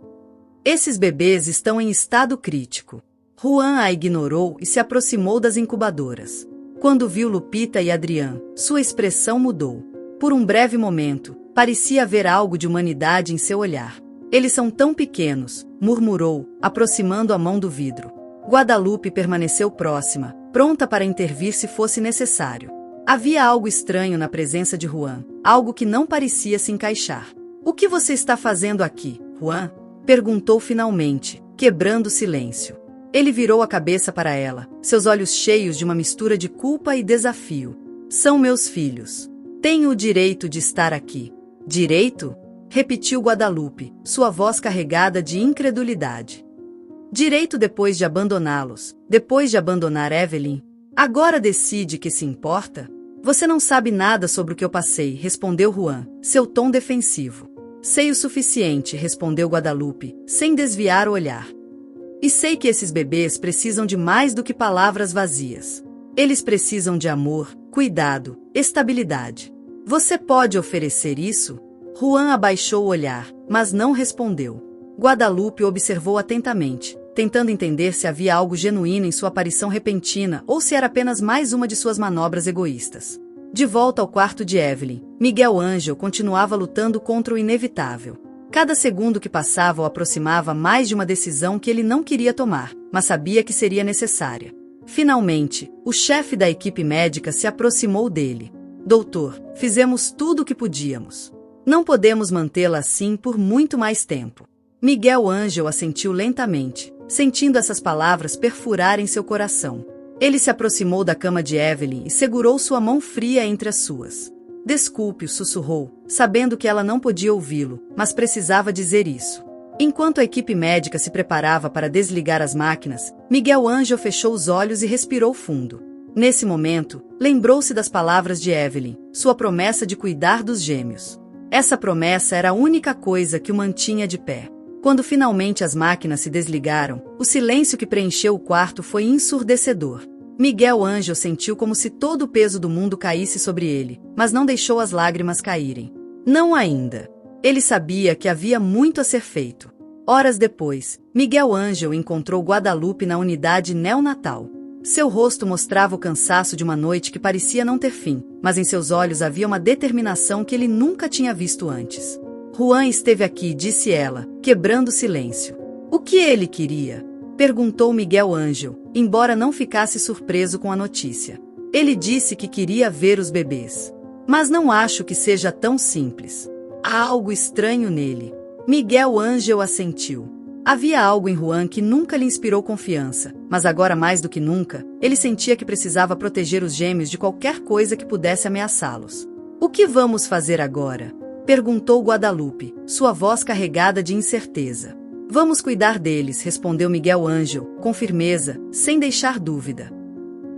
Esses bebês estão em estado crítico. Juan a ignorou e se aproximou das incubadoras. Quando viu Lupita e Adrian, sua expressão mudou. Por um breve momento, parecia haver algo de humanidade em seu olhar. Eles são tão pequenos, murmurou, aproximando a mão do vidro. Guadalupe permaneceu próxima, pronta para intervir se fosse necessário. Havia algo estranho na presença de Juan, algo que não parecia se encaixar. O que você está fazendo aqui, Juan? Perguntou finalmente, quebrando o silêncio. Ele virou a cabeça para ela, seus olhos cheios de uma mistura de culpa e desafio. São meus filhos. Tenho o direito de estar aqui. Direito? Repetiu Guadalupe, sua voz carregada de incredulidade. Direito depois de abandoná-los, depois de abandonar Evelyn? Agora decide que se importa? Você não sabe nada sobre o que eu passei, respondeu Juan, seu tom defensivo. Sei o suficiente, respondeu Guadalupe, sem desviar o olhar. E sei que esses bebês precisam de mais do que palavras vazias. Eles precisam de amor, cuidado, estabilidade. Você pode oferecer isso? Juan abaixou o olhar, mas não respondeu. Guadalupe observou atentamente, tentando entender se havia algo genuíno em sua aparição repentina ou se era apenas mais uma de suas manobras egoístas. De volta ao quarto de Evelyn, Miguel Ângelo continuava lutando contra o inevitável. Cada segundo que passava o aproximava mais de uma decisão que ele não queria tomar, mas sabia que seria necessária. Finalmente, o chefe da equipe médica se aproximou dele. Doutor, fizemos tudo o que podíamos. Não podemos mantê-la assim por muito mais tempo. Miguel Ângelo assentiu lentamente, sentindo essas palavras perfurarem seu coração. Ele se aproximou da cama de Evelyn e segurou sua mão fria entre as suas. Desculpe-o, sussurrou, sabendo que ela não podia ouvi-lo, mas precisava dizer isso. Enquanto a equipe médica se preparava para desligar as máquinas, Miguel Ângelo fechou os olhos e respirou fundo. Nesse momento, lembrou-se das palavras de Evelyn, sua promessa de cuidar dos gêmeos. Essa promessa era a única coisa que o mantinha de pé. Quando finalmente as máquinas se desligaram, o silêncio que preencheu o quarto foi ensurdecedor. Miguel Ângelo sentiu como se todo o peso do mundo caísse sobre ele, mas não deixou as lágrimas caírem. Não ainda. Ele sabia que havia muito a ser feito. Horas depois, Miguel Ângelo encontrou Guadalupe na unidade neonatal. Seu rosto mostrava o cansaço de uma noite que parecia não ter fim, mas em seus olhos havia uma determinação que ele nunca tinha visto antes. Juan esteve aqui, disse ela, quebrando o silêncio. O que ele queria? Perguntou Miguel Ângelo, embora não ficasse surpreso com a notícia. Ele disse que queria ver os bebês. Mas não acho que seja tão simples. Há algo estranho nele. Miguel Ângelo assentiu. Havia algo em Juan que nunca lhe inspirou confiança, mas agora mais do que nunca, ele sentia que precisava proteger os gêmeos de qualquer coisa que pudesse ameaçá-los. O que vamos fazer agora? Perguntou Guadalupe, sua voz carregada de incerteza. Vamos cuidar deles, respondeu Miguel Ângelo, com firmeza, sem deixar dúvida.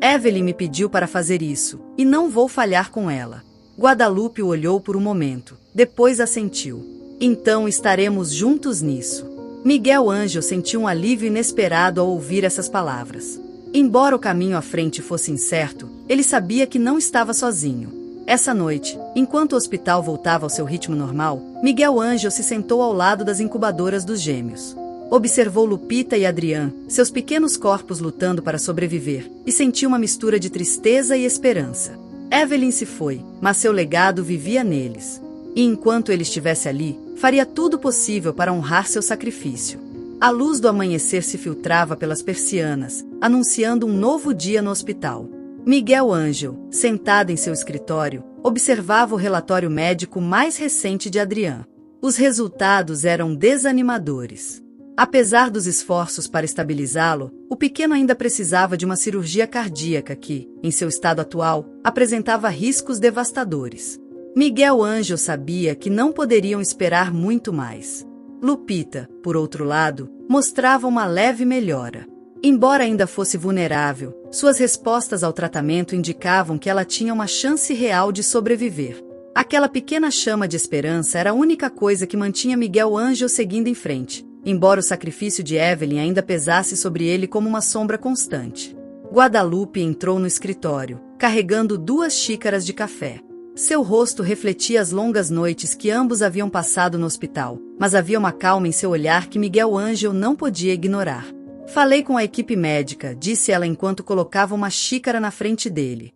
Evelyn me pediu para fazer isso, e não vou falhar com ela. Guadalupe o olhou por um momento, depois assentiu. Então estaremos juntos nisso. Miguel Ângelo sentiu um alívio inesperado ao ouvir essas palavras. Embora o caminho à frente fosse incerto, ele sabia que não estava sozinho. Essa noite, enquanto o hospital voltava ao seu ritmo normal, Miguel Ângelo se sentou ao lado das incubadoras dos gêmeos. Observou Lupita e Adrián, seus pequenos corpos lutando para sobreviver, e sentiu uma mistura de tristeza e esperança. Evelyn se foi, mas seu legado vivia neles. E enquanto ele estivesse ali, faria tudo possível para honrar seu sacrifício. A luz do amanhecer se filtrava pelas persianas, anunciando um novo dia no hospital. Miguel Ângelo, sentado em seu escritório, observava o relatório médico mais recente de Adrián. Os resultados eram desanimadores. Apesar dos esforços para estabilizá-lo, o pequeno ainda precisava de uma cirurgia cardíaca que, em seu estado atual, apresentava riscos devastadores. Miguel Ângelo sabia que não poderiam esperar muito mais. Lupita, por outro lado, mostrava uma leve melhora. Embora ainda fosse vulnerável, suas respostas ao tratamento indicavam que ela tinha uma chance real de sobreviver. Aquela pequena chama de esperança era a única coisa que mantinha Miguel Ângelo seguindo em frente, embora o sacrifício de Evelyn ainda pesasse sobre ele como uma sombra constante. Guadalupe entrou no escritório, carregando 2 xícaras de café. Seu rosto refletia as longas noites que ambos haviam passado no hospital, mas havia uma calma em seu olhar que Miguel Ângelo não podia ignorar. Falei com a equipe médica, disse ela enquanto colocava uma xícara na frente dele.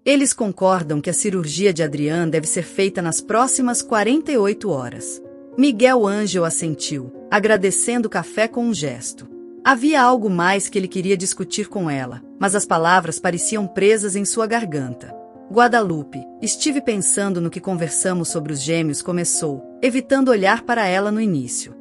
Eles concordam que a cirurgia de Adrián deve ser feita nas próximas 48 horas. Miguel Ângelo assentiu, agradecendo o café com um gesto. Havia algo mais que ele queria discutir com ela, mas as palavras pareciam presas em sua garganta. Guadalupe, estive pensando no que conversamos sobre os gêmeos, começou, evitando olhar para ela no início.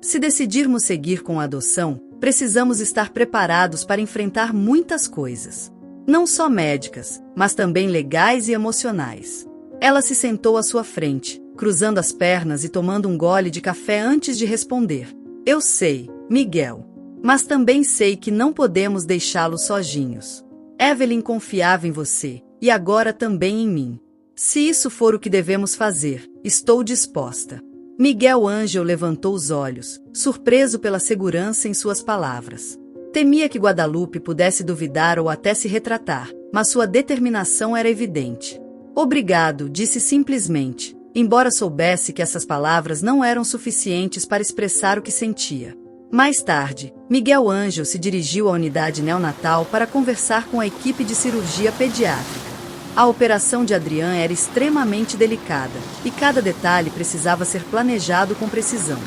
Se decidirmos seguir com a adoção, precisamos estar preparados para enfrentar muitas coisas. Não só médicas, mas também legais e emocionais. Ela se sentou à sua frente, cruzando as pernas e tomando um gole de café antes de responder. Eu sei, Miguel. Mas também sei que não podemos deixá-los sozinhos. Evelyn confiava em você, e agora também em mim. Se isso for o que devemos fazer, estou disposta. Miguel Ângelo levantou os olhos, surpreso pela segurança em suas palavras. Temia que Guadalupe pudesse duvidar ou até se retratar, mas sua determinação era evidente. Obrigado, disse simplesmente, embora soubesse que essas palavras não eram suficientes para expressar o que sentia. Mais tarde, Miguel Ângelo se dirigiu à unidade neonatal para conversar com a equipe de cirurgia pediátrica. A operação de Adrián era extremamente delicada, e cada detalhe precisava ser planejado com precisão.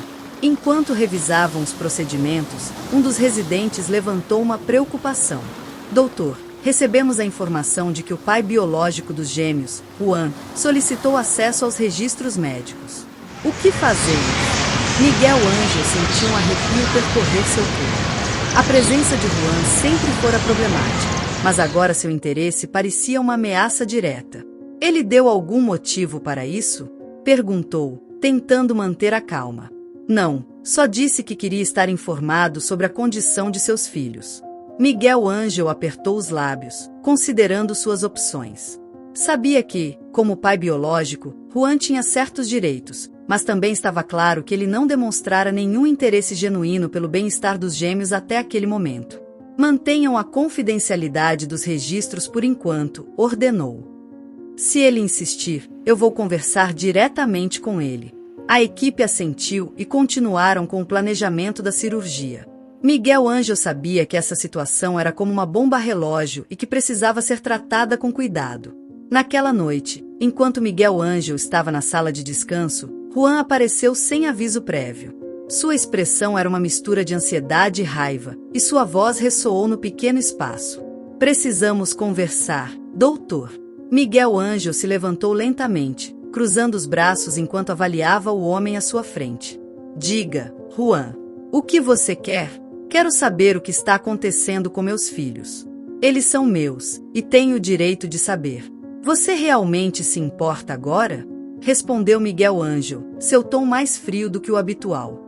Enquanto revisavam os procedimentos, um dos residentes levantou uma preocupação. Doutor, recebemos a informação de que o pai biológico dos gêmeos, Juan, solicitou acesso aos registros médicos. O que fazemos? Miguel Ângelo sentiu um arrepio percorrer seu corpo. A presença de Juan sempre fora problemática, mas agora seu interesse parecia uma ameaça direta. Ele deu algum motivo para isso? Perguntou, tentando manter a calma. Não, só disse que queria estar informado sobre a condição de seus filhos. Miguel Ângelo apertou os lábios, considerando suas opções. Sabia que, como pai biológico, Juan tinha certos direitos, mas também estava claro que ele não demonstrara nenhum interesse genuíno pelo bem-estar dos gêmeos até aquele momento. Mantenham a confidencialidade dos registros por enquanto, ordenou. Se ele insistir, eu vou conversar diretamente com ele. A equipe assentiu e continuaram com o planejamento da cirurgia. Miguel Ângelo sabia que essa situação era como uma bomba relógio e que precisava ser tratada com cuidado. Naquela noite, enquanto Miguel Ângelo estava na sala de descanso, Juan apareceu sem aviso prévio. Sua expressão era uma mistura de ansiedade e raiva, e sua voz ressoou no pequeno espaço. Precisamos conversar, doutor. Miguel Ângelo se levantou lentamente, cruzando os braços enquanto avaliava o homem à sua frente. Diga, Juan. O que você quer? Quero saber o que está acontecendo com meus filhos. Eles são meus, e tenho o direito de saber. Você realmente se importa agora? Respondeu Miguel Ângelo, seu tom mais frio do que o habitual.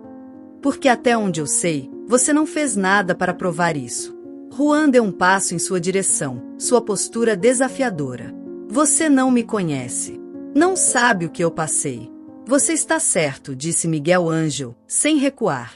Porque até onde eu sei, você não fez nada para provar isso. Juan deu um passo em sua direção, sua postura desafiadora. Você não me conhece. Não sabe o que eu passei. Você está certo, disse Miguel Ângelo, sem recuar.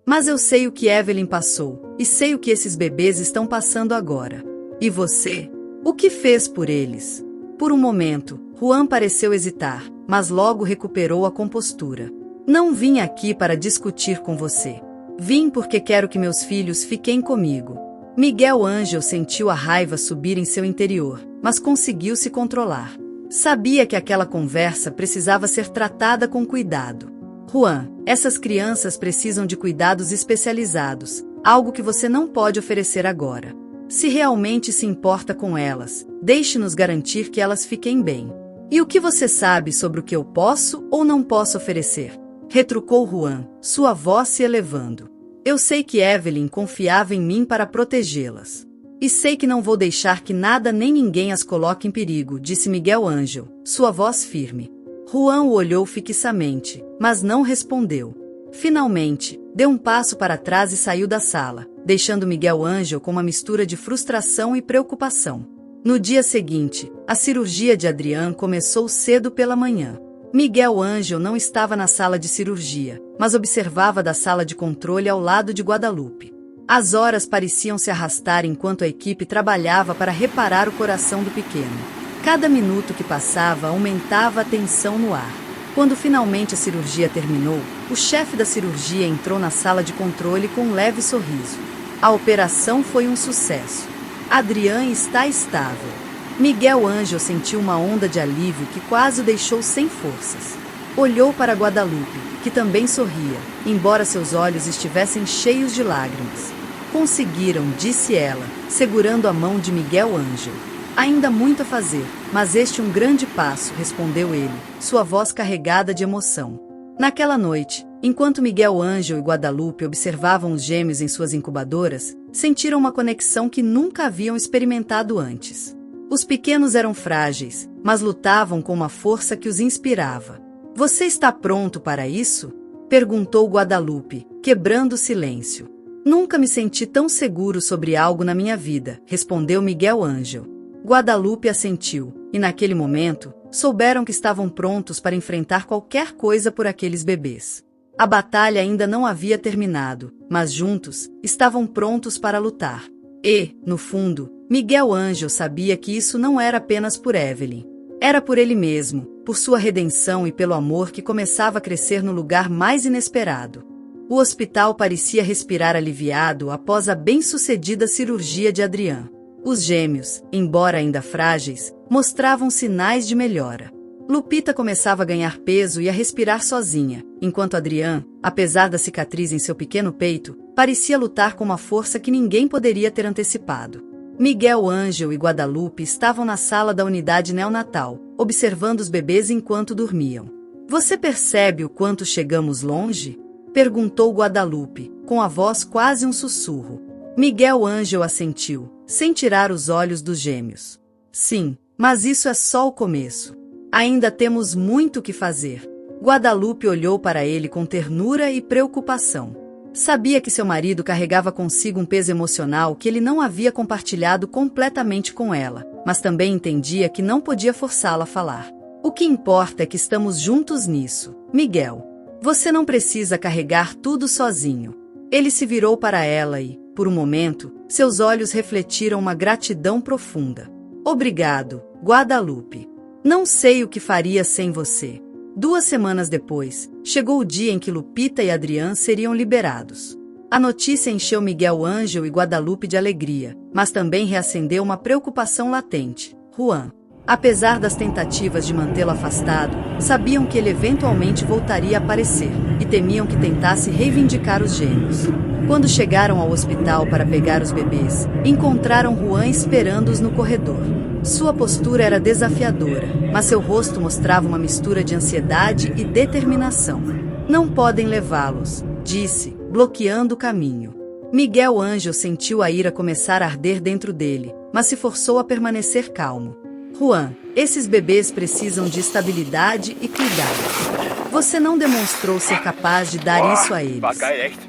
Mas eu sei o que Evelyn passou, e sei o que esses bebês estão passando agora. E você? O que fez por eles? Por um momento, Juan pareceu hesitar, mas logo recuperou a compostura. Não vim aqui para discutir com você. Vim porque quero que meus filhos fiquem comigo. Miguel Ângelo sentiu a raiva subir em seu interior, mas conseguiu se controlar. Sabia que aquela conversa precisava ser tratada com cuidado. Juan, essas crianças precisam de cuidados especializados, algo que você não pode oferecer agora. Se realmente se importa com elas, deixe-nos garantir que elas fiquem bem. E o que você sabe sobre o que eu posso ou não posso oferecer? Retrucou Juan, sua voz se elevando. Eu sei que Evelyn confiava em mim para protegê-las. E sei que não vou deixar que nada nem ninguém as coloque em perigo, disse Miguel Ângelo, sua voz firme. Juan o olhou fixamente, mas não respondeu. Finalmente, deu um passo para trás e saiu da sala, deixando Miguel Ângelo com uma mistura de frustração e preocupação. No dia seguinte, a cirurgia de Adrian começou cedo pela manhã. Miguel Ângelo não estava na sala de cirurgia, mas observava da sala de controle ao lado de Guadalupe. As horas pareciam se arrastar enquanto a equipe trabalhava para reparar o coração do pequeno. Cada minuto que passava aumentava a tensão no ar. Quando finalmente a cirurgia terminou, o chefe da cirurgia entrou na sala de controle com um leve sorriso. A operação foi um sucesso. Adrian está estável. Miguel Ângelo sentiu uma onda de alívio que quase o deixou sem forças. Olhou para Guadalupe, que também sorria, embora seus olhos estivessem cheios de lágrimas. Conseguiram, disse ela, segurando a mão de Miguel Ângelo. Ainda muito a fazer, mas este é um grande passo, respondeu ele, sua voz carregada de emoção. Naquela noite, enquanto Miguel Ângelo e Guadalupe observavam os gêmeos em suas incubadoras, sentiram uma conexão que nunca haviam experimentado antes. Os pequenos eram frágeis, mas lutavam com uma força que os inspirava. Você está pronto para isso? Perguntou Guadalupe, quebrando o silêncio. Nunca me senti tão seguro sobre algo na minha vida, respondeu Miguel Ângelo. Guadalupe assentiu, e naquele momento, souberam que estavam prontos para enfrentar qualquer coisa por aqueles bebês. A batalha ainda não havia terminado, mas juntos, estavam prontos para lutar. E, no fundo, Miguel Ângelo sabia que isso não era apenas por Evelyn. Era por ele mesmo, por sua redenção e pelo amor que começava a crescer no lugar mais inesperado. O hospital parecia respirar aliviado após a bem-sucedida cirurgia de Adrian. Os gêmeos, embora ainda frágeis, mostravam sinais de melhora. Lupita começava a ganhar peso e a respirar sozinha, enquanto Adrian, apesar da cicatriz em seu pequeno peito, parecia lutar com uma força que ninguém poderia ter antecipado. Miguel Ângelo e Guadalupe estavam na sala da unidade neonatal, observando os bebês enquanto dormiam. Você percebe o quanto chegamos longe? Perguntou Guadalupe, com a voz quase um sussurro. Miguel Ângelo assentiu, sem tirar os olhos dos gêmeos. Sim, mas isso é só o começo. Ainda temos muito o que fazer. Guadalupe olhou para ele com ternura e preocupação. Sabia que seu marido carregava consigo um peso emocional que ele não havia compartilhado completamente com ela, mas também entendia que não podia forçá-la a falar. O que importa é que estamos juntos nisso, Miguel. Você não precisa carregar tudo sozinho. Ele se virou para ela e, por um momento, seus olhos refletiram uma gratidão profunda. Obrigado, Guadalupe. Não sei o que faria sem você. 2 semanas depois, chegou o dia em que Lupita e Adrian seriam liberados. A notícia encheu Miguel Ângelo e Guadalupe de alegria, mas também reacendeu uma preocupação latente. Juan, apesar das tentativas de mantê-lo afastado, sabiam que ele eventualmente voltaria a aparecer, e temiam que tentasse reivindicar os gêmeos. Quando chegaram ao hospital para pegar os bebês, encontraram Juan esperando-os no corredor. Sua postura era desafiadora, mas seu rosto mostrava uma mistura de ansiedade e determinação. Não podem levá-los, disse, bloqueando o caminho. Miguel Ângelo sentiu a ira começar a arder dentro dele, mas se forçou a permanecer calmo. Juan, esses bebês precisam de estabilidade e cuidado. Você não demonstrou ser capaz de dar isso a eles.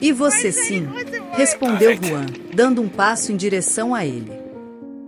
E você sim, respondeu Juan, dando um passo em direção a ele.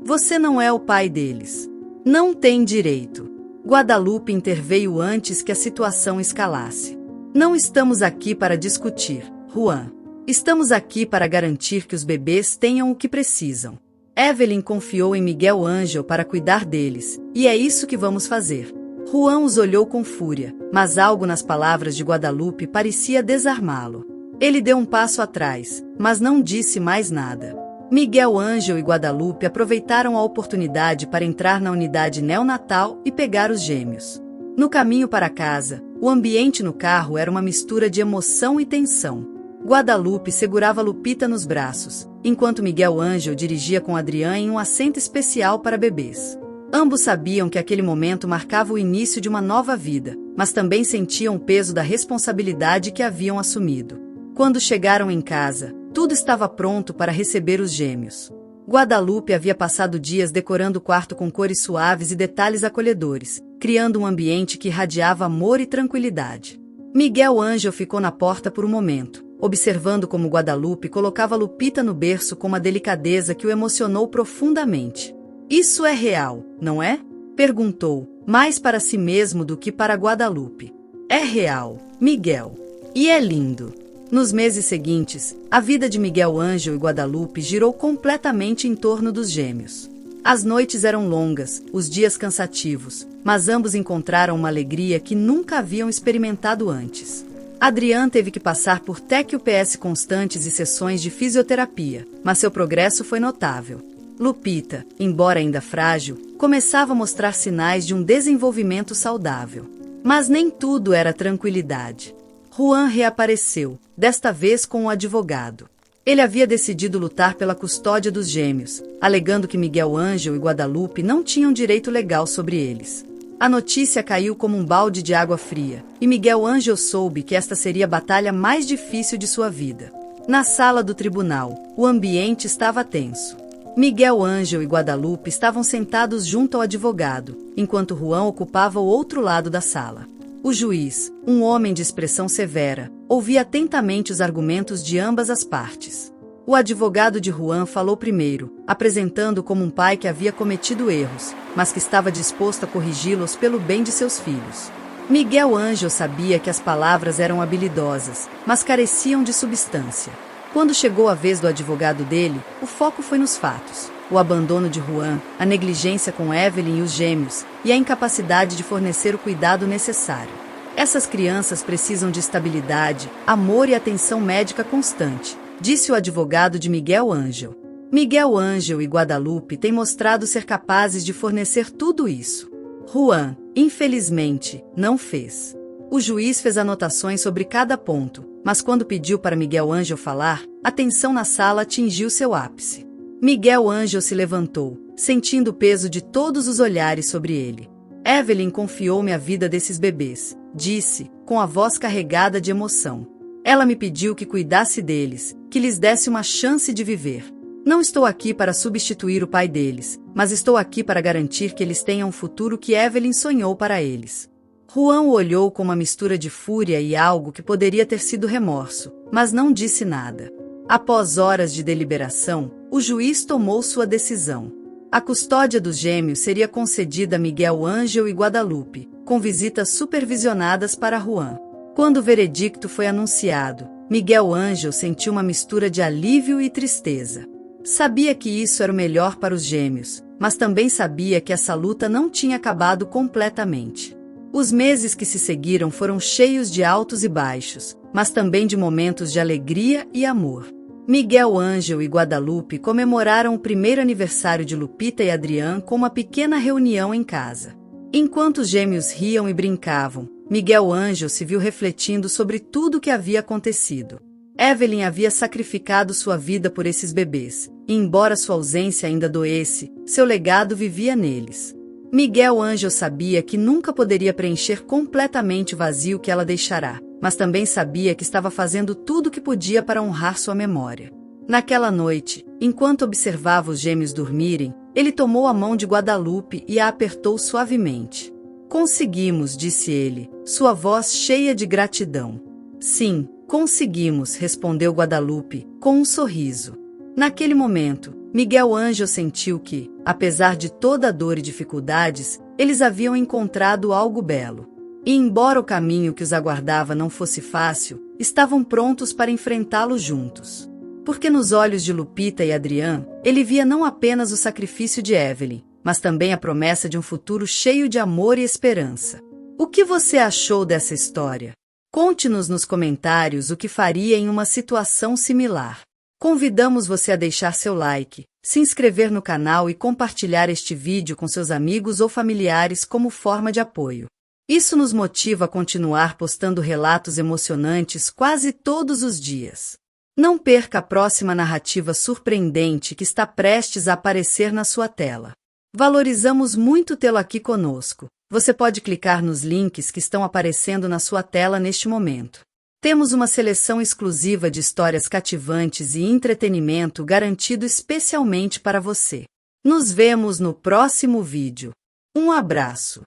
Você não é o pai deles. Não tem direito. Guadalupe interveio antes que a situação escalasse. Não estamos aqui para discutir, Juan. Estamos aqui para garantir que os bebês tenham o que precisam. Evelyn confiou em Miguel Ângelo para cuidar deles, e é isso que vamos fazer. Juan os olhou com fúria, mas algo nas palavras de Guadalupe parecia desarmá-lo. Ele deu um passo atrás, mas não disse mais nada. Miguel Ângelo e Guadalupe aproveitaram a oportunidade para entrar na unidade neonatal e pegar os gêmeos. No caminho para casa, o ambiente no carro era uma mistura de emoção e tensão. Guadalupe segurava Lupita nos braços, enquanto Miguel Ângelo dirigia com Adrián em um assento especial para bebês. Ambos sabiam que aquele momento marcava o início de uma nova vida, mas também sentiam o peso da responsabilidade que haviam assumido. Quando chegaram em casa, tudo estava pronto para receber os gêmeos. Guadalupe havia passado dias decorando o quarto com cores suaves e detalhes acolhedores, criando um ambiente que irradiava amor e tranquilidade. Miguel Ângelo ficou na porta por um momento, observando como Guadalupe colocava Lupita no berço com uma delicadeza que o emocionou profundamente. Isso é real, não é? Perguntou, mais para si mesmo do que para Guadalupe. É real, Miguel. E é lindo. Nos meses seguintes, a vida de Miguel Ângelo e Guadalupe girou completamente em torno dos gêmeos. As noites eram longas, os dias cansativos, mas ambos encontraram uma alegria que nunca haviam experimentado antes. Adrián teve que passar por TEC-UPS constantes e sessões de fisioterapia, mas seu progresso foi notável. Lupita, embora ainda frágil, começava a mostrar sinais de um desenvolvimento saudável. Mas nem tudo era tranquilidade. Juan reapareceu, desta vez com um advogado. Ele havia decidido lutar pela custódia dos gêmeos, alegando que Miguel Ângelo e Guadalupe não tinham direito legal sobre eles. A notícia caiu como um balde de água fria, e Miguel Ângelo soube que esta seria a batalha mais difícil de sua vida. Na sala do tribunal, o ambiente estava tenso. Miguel Ângelo e Guadalupe estavam sentados junto ao advogado, enquanto Juan ocupava o outro lado da sala. O juiz, um homem de expressão severa, ouvia atentamente os argumentos de ambas as partes. O advogado de Juan falou primeiro, apresentando como um pai que havia cometido erros, mas que estava disposto a corrigi-los pelo bem de seus filhos. Miguel Ângelo sabia que as palavras eram habilidosas, mas careciam de substância. Quando chegou a vez do advogado dele, o foco foi nos fatos. O abandono de Juan, a negligência com Evelyn e os gêmeos, e a incapacidade de fornecer o cuidado necessário. Essas crianças precisam de estabilidade, amor e atenção médica constante, disse o advogado de Miguel Ângelo. Miguel Ângelo e Guadalupe têm mostrado ser capazes de fornecer tudo isso. Juan, infelizmente, não fez. O juiz fez anotações sobre cada ponto, mas quando pediu para Miguel Ângelo falar, a tensão na sala atingiu seu ápice. Miguel Ângelo se levantou, sentindo o peso de todos os olhares sobre ele. Evelyn confiou-me a vida desses bebês, disse, com a voz carregada de emoção. Ela me pediu que cuidasse deles, que lhes desse uma chance de viver. Não estou aqui para substituir o pai deles, mas estou aqui para garantir que eles tenham o futuro que Evelyn sonhou para eles. Juan o olhou com uma mistura de fúria e algo que poderia ter sido remorso, mas não disse nada. Após horas de deliberação, o juiz tomou sua decisão. A custódia dos gêmeos seria concedida a Miguel Ângelo e Guadalupe, com visitas supervisionadas para Juan. Quando o veredicto foi anunciado, Miguel Ângelo sentiu uma mistura de alívio e tristeza. Sabia que isso era o melhor para os gêmeos, mas também sabia que essa luta não tinha acabado completamente. Os meses que se seguiram foram cheios de altos e baixos, mas também de momentos de alegria e amor. Miguel Ângelo e Guadalupe comemoraram o primeiro aniversário de Lupita e Adrián com uma pequena reunião em casa. Enquanto os gêmeos riam e brincavam, Miguel Ângelo se viu refletindo sobre tudo o que havia acontecido. Evelyn havia sacrificado sua vida por esses bebês, e embora sua ausência ainda doesse, seu legado vivia neles. Miguel Ângelo sabia que nunca poderia preencher completamente o vazio que ela deixará, mas também sabia que estava fazendo tudo o que podia para honrar sua memória. Naquela noite, enquanto observava os gêmeos dormirem, ele tomou a mão de Guadalupe e a apertou suavemente. Conseguimos, disse ele, sua voz cheia de gratidão. Sim, conseguimos, respondeu Guadalupe, com um sorriso. Naquele momento, Miguel Ângelo sentiu que, apesar de toda a dor e dificuldades, eles haviam encontrado algo belo. E embora o caminho que os aguardava não fosse fácil, estavam prontos para enfrentá-lo juntos. Porque nos olhos de Lupita e Adrián, ele via não apenas o sacrifício de Evelyn, mas também a promessa de um futuro cheio de amor e esperança. O que você achou dessa história? Conte-nos nos comentários o que faria em uma situação similar. Convidamos você a deixar seu like, se inscrever no canal e compartilhar este vídeo com seus amigos ou familiares como forma de apoio. Isso nos motiva a continuar postando relatos emocionantes quase todos os dias. Não perca a próxima narrativa surpreendente que está prestes a aparecer na sua tela. Valorizamos muito tê-lo aqui conosco. Você pode clicar nos links que estão aparecendo na sua tela neste momento. Temos uma seleção exclusiva de histórias cativantes e entretenimento garantido especialmente para você. Nos vemos no próximo vídeo. Um abraço.